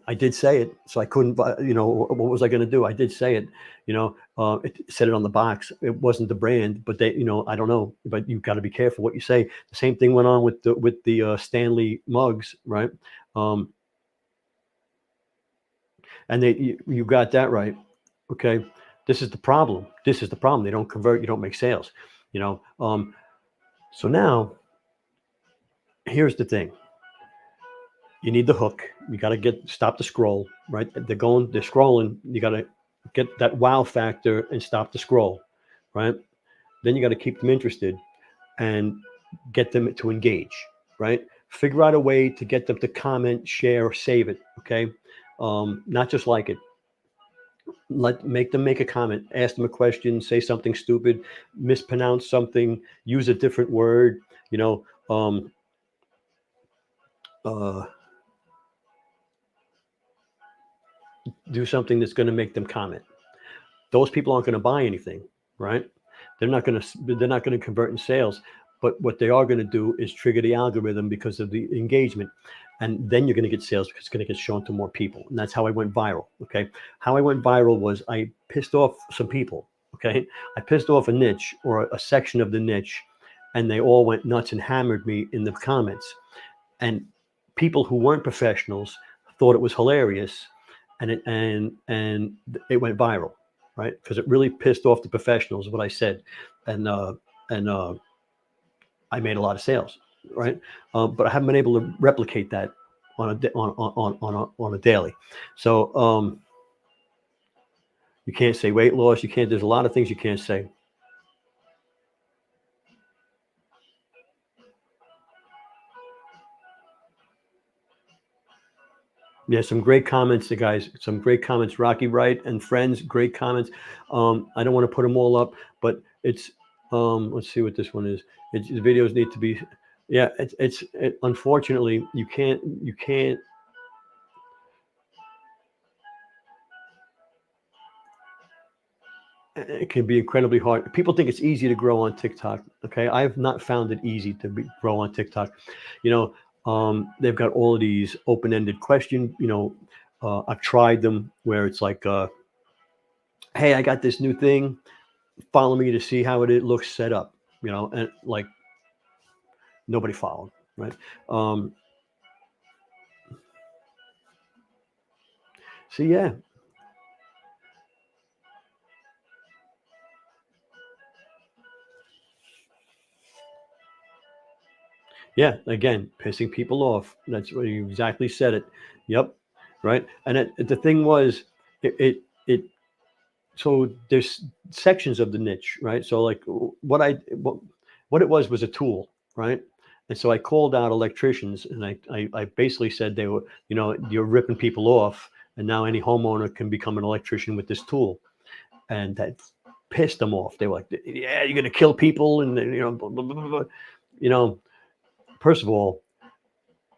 I did say it, so I couldn't, what was I going to do? I did say it, it said it on the box. It wasn't the brand, but they, I don't know, but you've got to be careful what you say. The same thing went on with the Stanley mugs, right? And you got that right. Okay. This is the problem. They don't convert. You don't make sales, so now here's the thing. You need the hook. You got to stop the scroll, right? They're scrolling. You got to get that wow factor and stop the scroll. right? Then you got to keep them interested and get them to engage, right? Figure out a way to get them to comment, share, or save it, okay? Not just like it. Make them make a comment, ask them a question, say something stupid, mispronounce something, use a different word, you know, uh, do something that's going to make them comment. Those people aren't going to buy anything, right? They're not going to convert in sales, but what they are going to do is trigger the algorithm because of the engagement, and then you're going to get sales because it's going to get shown to more people. And that's how I went viral. Okay, how I went viral was I pissed off some people. Okay, I pissed off a niche or a section of the niche, and they all went nuts and hammered me in the comments. And people who weren't professionals thought it was hilarious, and it went viral, right? Because it really pissed off the professionals what I said, and I made a lot of sales, right? But I haven't been able to replicate that on a daily. So you can't say weight loss. You can't. There's a lot of things you can't say. Yeah, some great comments, you guys. Some great comments. Rocky Wright and friends, great comments. I don't want to put them all up, but it's. Let's see what this one is. The videos need to be. Yeah, unfortunately you can't. It can be incredibly hard. People think it's easy to grow on TikTok. Okay, I have not found it easy to grow on TikTok. You know, they've got all of these open-ended questions. I've tried them where it's like, "Hey, I got this new thing. Follow me to see how it looks set up." And like nobody followed, right? Um, so yeah, yeah. Again, pissing people off. That's what you exactly said it. Yep, right. And the thing was, it so there's sections of the niche, right? So like what it was a tool, right? And so I called out electricians, and I basically said they were, you're ripping people off, and now any homeowner can become an electrician with this tool, and that pissed them off. They were like, yeah, you're gonna kill people, and blah, blah, blah, blah. you know. First of all,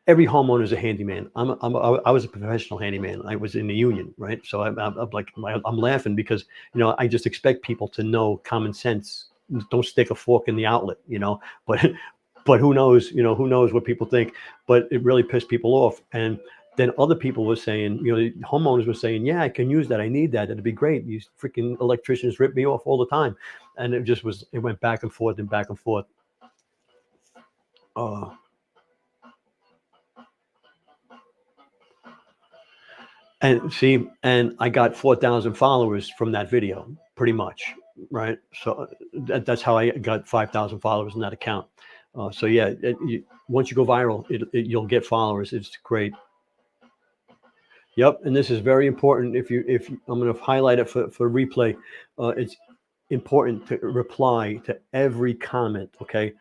every homeowner is a handyman. I was a professional handyman. I was in the union, right? So I'm like, I'm laughing because, I just expect people to know common sense. Don't stick a fork in the outlet, but, but who knows what people think, but it really pissed people off. And then other people were saying, homeowners were saying, yeah, I can use that. I need that. It'd be great. These freaking electricians rip me off all the time. And it went back and forth and back and forth. Uh, and I got 4,000 followers from that video, pretty much, right? So that's how I got 5,000 followers in that account. So yeah, once you go viral, you'll get followers. It's great. Yep, and this is very important. I'm going to highlight it for replay. It's important to reply to every comment. Okay,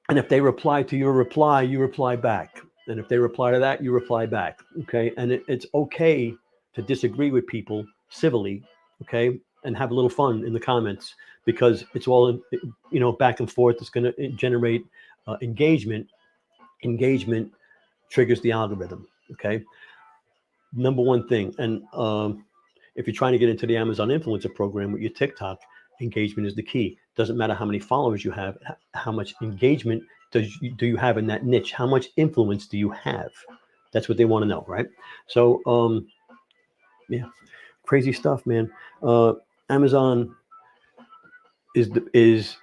and if they reply to your reply, you reply back. And if they reply to that, you reply back. Okay. And it's okay to disagree with people civilly. Okay. And have a little fun in the comments because it's all, back and forth. It's going to generate engagement. Engagement triggers the algorithm. Okay. Number one thing. And if you're trying to get into the Amazon influencer program with your TikTok, engagement is the key. Doesn't matter how many followers you have, how much engagement do you have in that niche? How much influence do you have? That's what they want to know, right? So, yeah, crazy stuff, man. Amazon is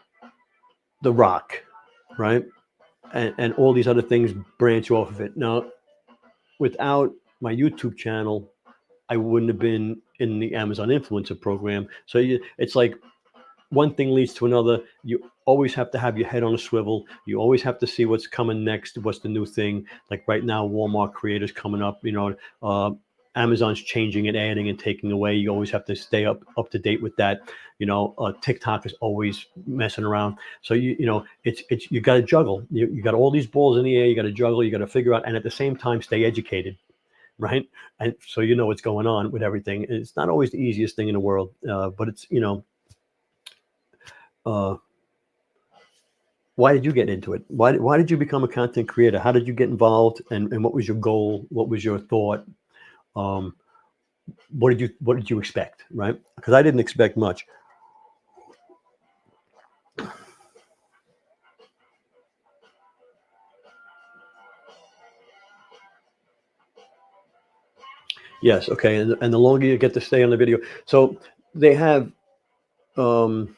the rock, right? And all these other things branch off of it. Now, without my YouTube channel, I wouldn't have been in the Amazon influencer program. So it's like one thing leads to another. You always have to have your head on a swivel. You always have to see what's coming next, what's the new thing. Like right now, Walmart creators coming up. Amazon's changing and adding and taking away. You always have to stay up to date with that. TikTok is always messing around. So it's you got to juggle. You got all these balls in the air. You got to juggle. You got to figure out, and at the same time, stay educated, right? And so what's going on with everything. It's not always the easiest thing in the world, but it's why did you get into it? Why did you become a content creator? How did you get involved? And what was your goal? What was your thought? Um, what did you expect? Right? Because I didn't expect much. Yes. Okay. And the longer you get to stay on the video, so they have. Um,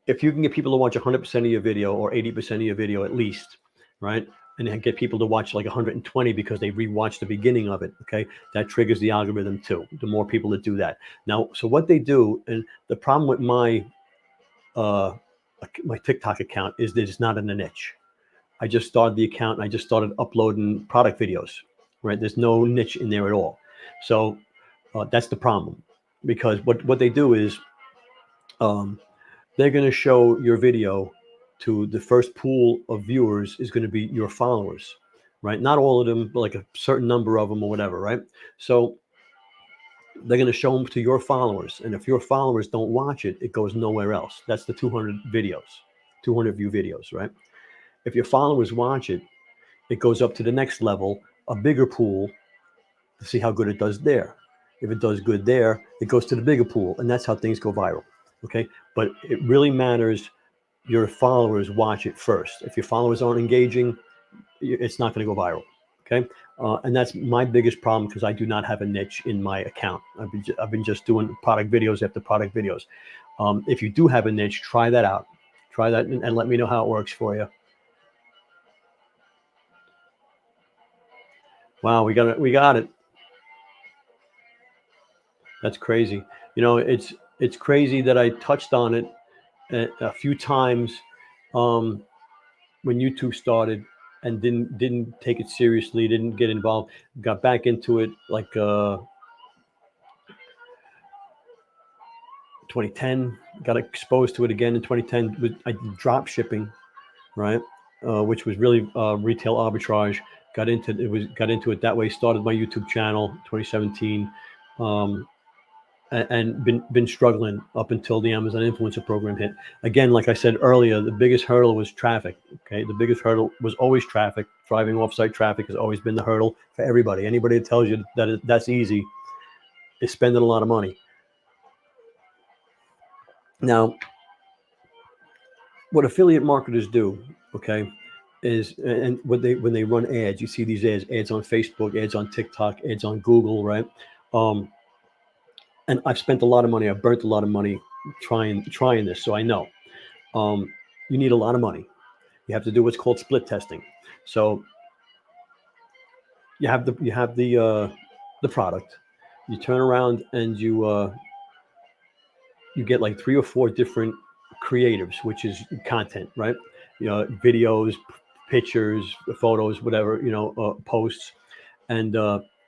if you can get people to watch 100% of your video or 80% of your video at least, right? And then get people to watch like 120 because they rewatch the beginning of it. Okay. That triggers the algorithm too. The more people that do that. Now, so what they do, and the problem with uh, my TikTok account is that it's not in a niche. I just started the account and I just started uploading product videos, right? There's no niche in there at all. So that's the problem, because what they do is um, they're going to show your video to the first pool of viewers is going to be your followers, right? Not all of them, but like a certain number of them or whatever, right? So they're going to show them to your followers. And if your followers don't watch it, it goes nowhere else. That's the 200 videos, 200 view videos, right? If your followers watch it, it goes up to the next level, a bigger pool, to see how good it does there. If it does good there, it goes to the bigger pool. And that's how things go viral. Okay. But it really matters your followers watch it first. If your followers aren't engaging, it's not going to go viral. Okay. And that's my biggest problem, because I do not have a niche in my account. I've been just doing product videos after product videos. If you do have a niche, try that out. Try that and let me know how it works for you. Wow, we got it. We got it. That's crazy. It's crazy that I touched on it a few times um, when YouTube started, and didn't take it seriously, didn't get involved. Got back into it like 2010. Got exposed to it again in 2010. I did drop shipping, right? Which was really retail arbitrage. Got into it that way. Started my YouTube channel 2017. Um, and been struggling up until the Amazon influencer program hit. Again, like I said earlier, the biggest hurdle was traffic. Okay, the biggest hurdle was always traffic. Driving offsite traffic has always been the hurdle for everybody. Anybody that tells you that that's easy is spending a lot of money. Now, what affiliate marketers do, okay, is, and when they run ads, you see these ads on Facebook, ads on TikTok, ads on Google, right? Um, and I've spent a lot of money. I've burnt a lot of money trying this, so I know. You need a lot of money. You have to do what's called split testing. So you have the product. You turn around and you get like 3 or 4 different creatives, which is content, right? Videos, pictures, photos, whatever, posts, and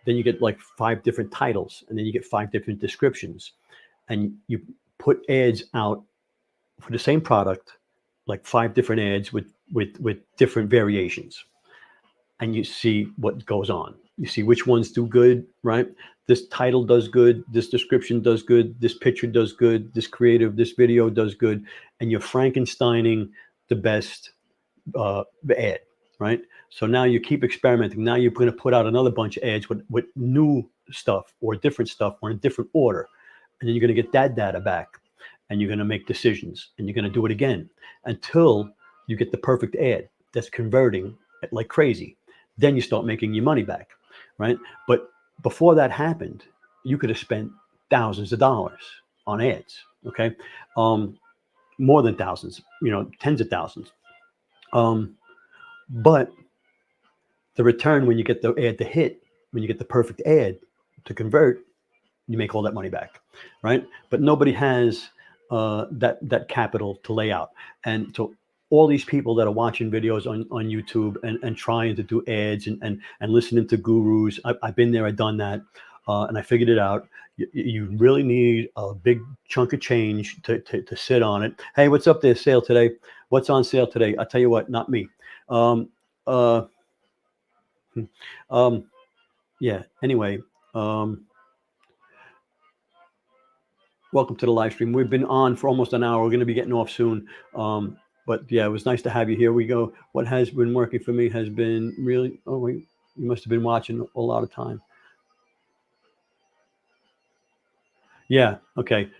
then you get like 5 different titles, and then you get 5 different descriptions, and you put ads out for the same product, like 5 different ads with different variations, and you see what goes on. You see which ones do good, right? This title does good, this description does good, this picture does good, this creative, this video does good, and you're Frankensteining the best ad, right? So now you keep experimenting. Now you're going to put out another bunch of ads with new stuff or different stuff or in a different order, and then you're going to get that data back, and you're going to make decisions, and you're going to do it again until you get the perfect ad that's converting like crazy. Then you start making your money back, right? But before that happened, you could have spent thousands of dollars on ads, okay? More than thousands, tens of thousands. But the return, when you get the ad to hit, when you get the perfect ad to convert, you make all that money back, right? But nobody has that capital to lay out. And so all these people that are watching videos on YouTube and trying to do ads and listening to gurus. I've been there, I've done that, and I figured it out. You really need a big chunk of change to sit on it. Hey, what's up there? Sale today? What's on sale today? I tell you what, not me. Um, uh, um, yeah. Anyway, welcome to the live stream. We've been on for almost an hour. We're going to be getting off soon. But yeah, it was nice to have you here. We go. What has been working for me has been really. Oh wait, you must have been watching a lot of time. Yeah. Okay.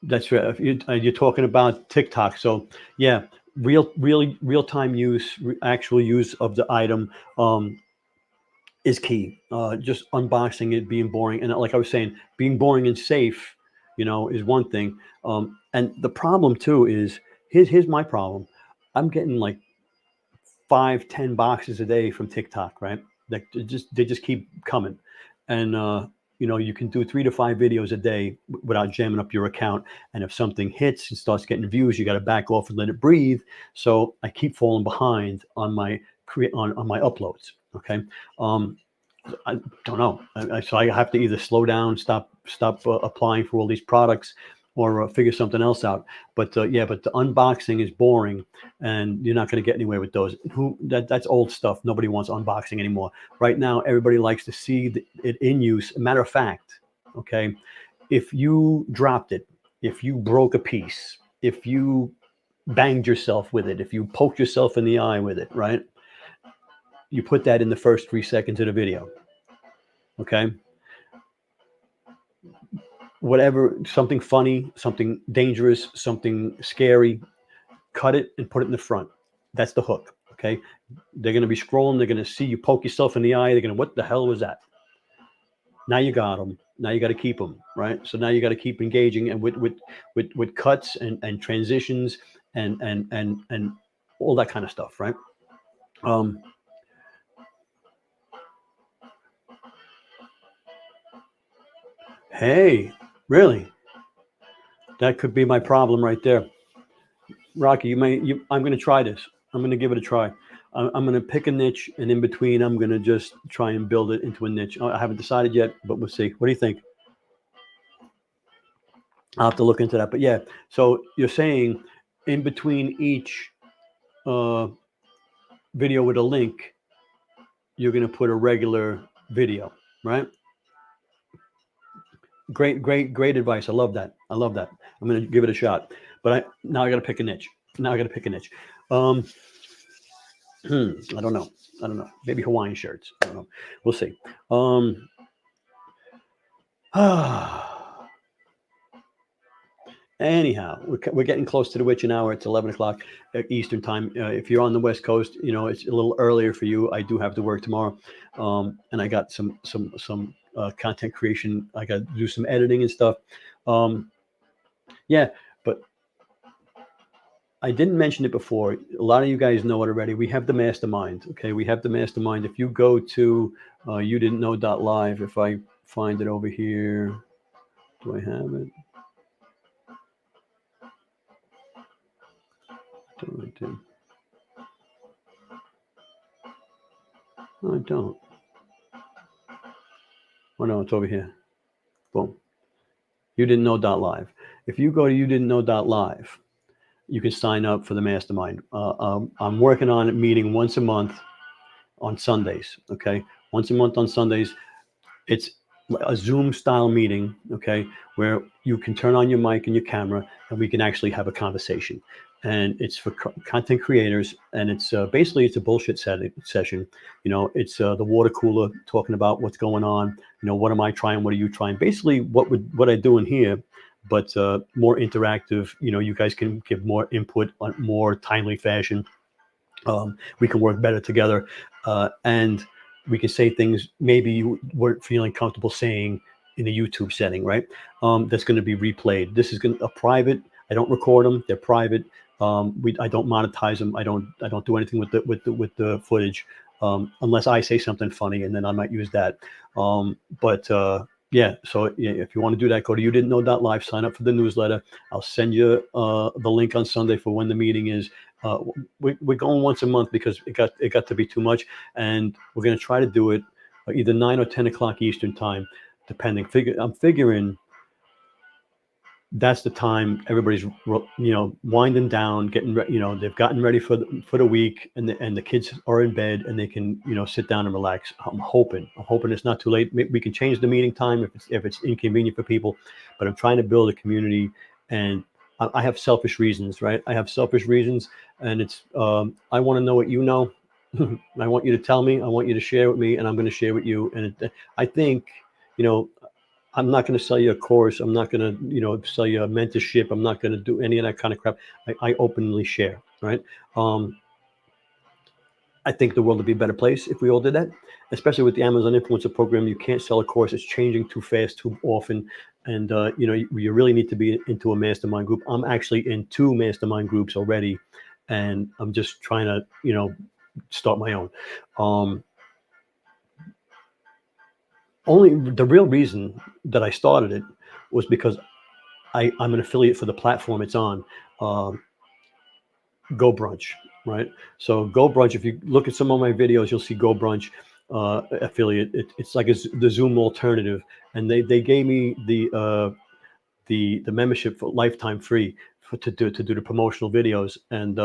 That's right. If you're talking about TikTok. So yeah, real time use, actual use of the item is key. Just unboxing it, being boring, and like I was saying, being boring and safe, is one thing. And the problem too is here's my problem. I'm getting like 5, 10 boxes a day from TikTok, right? Like they just keep coming, and you can do 3 to 5 videos a day without jamming up your account. And if something hits and starts getting views, you got to back off and let it breathe. So I keep falling behind on my on my uploads. Okay, I don't know. So I have to either slow down, stop applying for all these products, or figure something else out. But yeah, but the unboxing is boring, and you're not going to get anywhere with those. That's old stuff. Nobody wants unboxing anymore. Right now, everybody likes to see it in use. Matter of fact, okay, if you dropped it, if you broke a piece, if you banged yourself with it, if you poked yourself in the eye with it, right? You put that in the first 3 seconds of the video. Okay. Whatever, something funny, something dangerous, something scary, cut it and put it in the front. That's the hook. Okay. They're going to be scrolling. They're going to see you poke yourself in the eye. They're going to, what the hell was that? Now you got them. Now you got to keep them. Right. So now you got to keep engaging and with cuts and transitions and all that kind of stuff. Right. Hey, really? That could be my problem right there. Rocky, I'm going to try this. I'm going to give it a try. I'm going to pick a niche, and in between, I'm going to just try and build it into a niche. I haven't decided yet, but we'll see. What do you think? I'll have to look into that. But yeah, so you're saying in between each video with a link, you're going to put a regular video, right? Great advice. I love that. I'm going to give it a shot. But now I got to pick a niche. I don't know. Maybe Hawaiian shirts. I don't know. We'll see. Anyhow, we're getting close to the witching hour. It's 11 o'clock Eastern time. If you're on the West Coast, it's a little earlier for you. I do have to work tomorrow, and I got some content creation. I got to do some editing and stuff. Yeah, but I didn't mention it before. A lot of you guys know it already. We have the mastermind. Okay, we have the mastermind. If you go to youdidn'tknow.live, if I find it over here, do I have it? No, I don't. Oh no, it's over here. Boom. youdidn'tknow.live. If you go to youdidn'tknow.live, you can sign up for the mastermind. I'm working on it, meeting once a month on Sundays. Okay, once a month on Sundays. It's a Zoom style meeting. Okay, where you can turn on your mic and your camera, and we can actually have a conversation. And it's for content creators, and it's basically it's a bullshit session. It's the water cooler talking about what's going on. What am I trying? What are you trying? Basically, what I do in here, but more interactive. You guys can give more input on more timely fashion. We can work better together, and we can say things maybe you weren't feeling comfortable saying in a YouTube setting, right? That's going to be replayed. This is a private. I don't record them; they're private. I don't monetize them. I don't do anything with the footage, unless I say something funny, and then I might use that. Yeah, so yeah, if you want to do that, go to youdidn'tknow.live, sign up for the newsletter. I'll send you the link on Sunday for when the meeting is. we're going once a month because it got to be too much, and we're going to try to do it either 9 or 10 o'clock Eastern time, depending. I'm figuring that's the time everybody's winding down, getting they've gotten ready for the week, and the kids are in bed and they can sit down and relax. I'm hoping it's not too late. Maybe we can change the meeting time if it's inconvenient for people, but I'm trying to build a community, and I have selfish reasons, right? I have selfish reasons, and it's I want to know what you know. I want you to tell me. I want you to share with me, and I'm going to share with you. And I think I'm not going to sell you a course. I'm not going to, sell you a mentorship. I'm not going to do any of that kind of crap. I openly share, right? I think the world would be a better place if we all did that, especially with the Amazon Influencer Program. You can't sell a course. It's changing too fast, too often. And, you really need to be into a mastermind group. I'm actually in 2 mastermind groups already, and I'm just trying to, start my own. Only the real reason that I started it was because I'm an affiliate for the platform it's on, Go Brunch, right? So Go Brunch, if you look at some of my videos, you'll see Go Brunch affiliate. It's like the Zoom alternative, and they gave me the membership for lifetime free to do the promotional videos, and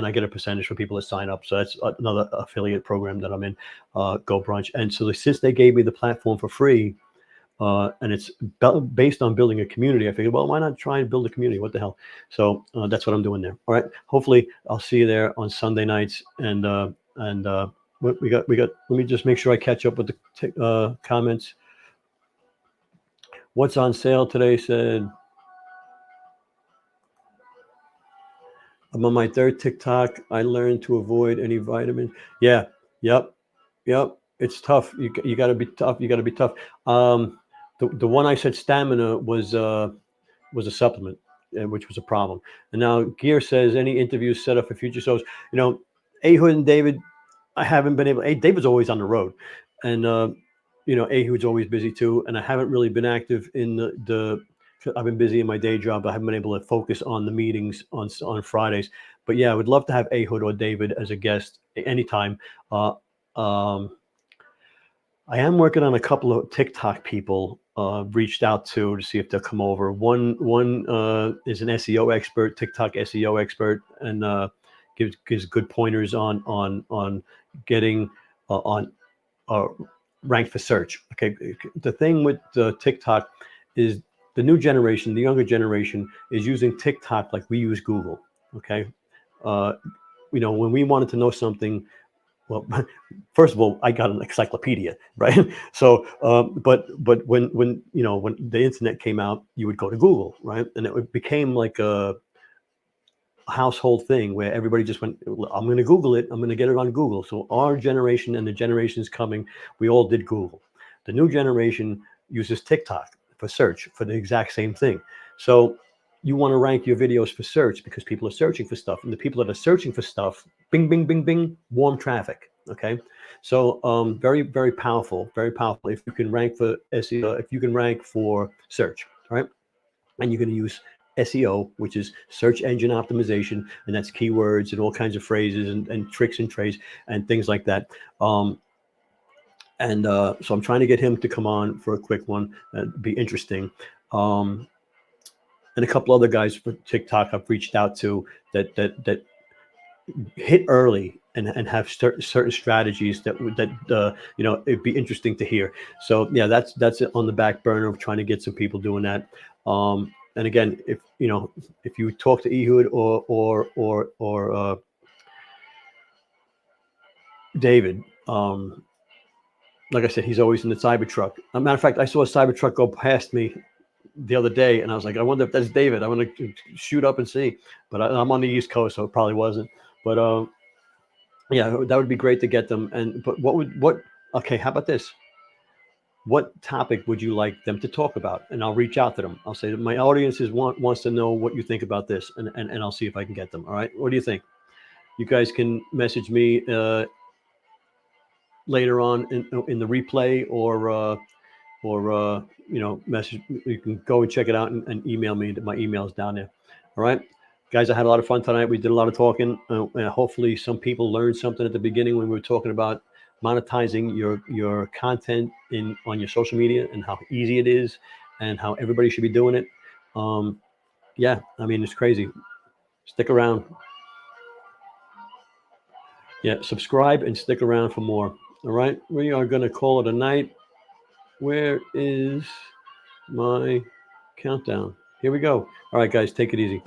I get a percentage for people that sign up. So that's another affiliate program that I'm in, Go Brunch. And so since they gave me the platform for free, and it's based on building a community, I figured, well, why not try and build a community? What the hell? So that's what I'm doing there. All right. Hopefully, I'll see you there on Sunday nights. And what we got. Let me just make sure I catch up with the comments. What's on sale today? Said I'm on my 3rd TikTok. I learned to avoid any vitamin. Yeah. Yep. It's tough. You got to be tough. You got to be tough. The one I said stamina was a supplement, which was a problem. And now Gear says any interviews set up for future shows. Ehud and David, I haven't been able. David's always on the road, and Ehud's always busy too. And I haven't really been active in the. I've been busy in my day job. I haven't been able to focus on the meetings on Fridays. But yeah, I would love to have Ehud or David as a guest anytime. I am working on a couple of TikTok people reached out to see if they'll come over. One is an SEO expert, TikTok SEO expert, and gives good pointers on getting on ranked for search. Okay, the thing with TikTok is the new generation, the younger generation, is using TikTok like we use Google. Okay, when we wanted to know something. Well, first of all, I got an encyclopedia, right? So, but when the internet came out, you would go to Google, right? And it became like a household thing where everybody just went, I'm going to Google it. I'm going to get it on Google. So our generation and the generations coming, we all did Google. The new generation uses TikTok for search for the exact same thing. So you want to rank your videos for search because people are searching for stuff, and the people that are searching for stuff, bing, bing, bing, bing, warm traffic. Okay, so very, very powerful, very powerful. If you can rank for SEO, if you can rank for search, right, and you're going to use SEO, which is search engine optimization, and that's keywords and all kinds of phrases and tricks and trades and things like that. And so I'm trying to get him to come on for a quick one. That'd be interesting. And a couple other guys for TikTok I've reached out to that hit early and have certain strategies that it'd be interesting to hear. So yeah, that's on the back burner of trying to get some people doing that. And again, if you talk to Ehud or David, like I said, he's always in the Cybertruck. As a matter of fact, I saw a Cybertruck go past me the other day, and I was like, I wonder if that's David. I want to shoot up and see, but I'm on the East Coast, so it probably wasn't. But yeah, that would be great to get them. But okay, how about this? What topic would you like them to talk about? And I'll reach out to them. I'll say that my audience wants to know what you think about this, and I'll see if I can get them. All right, what do you think? You guys can message me later on in the replay, or message. You can go and check it out and email me. My email is down there. All right. Guys, I had a lot of fun tonight. We did a lot of talking. And hopefully some people learned something at the beginning when we were talking about monetizing your content on your social media and how easy it is and how everybody should be doing it. Yeah, I mean, it's crazy. Stick around. Yeah, subscribe and stick around for more. All right, we are going to call it a night. Where is my countdown? Here we go. All right, guys, take it easy.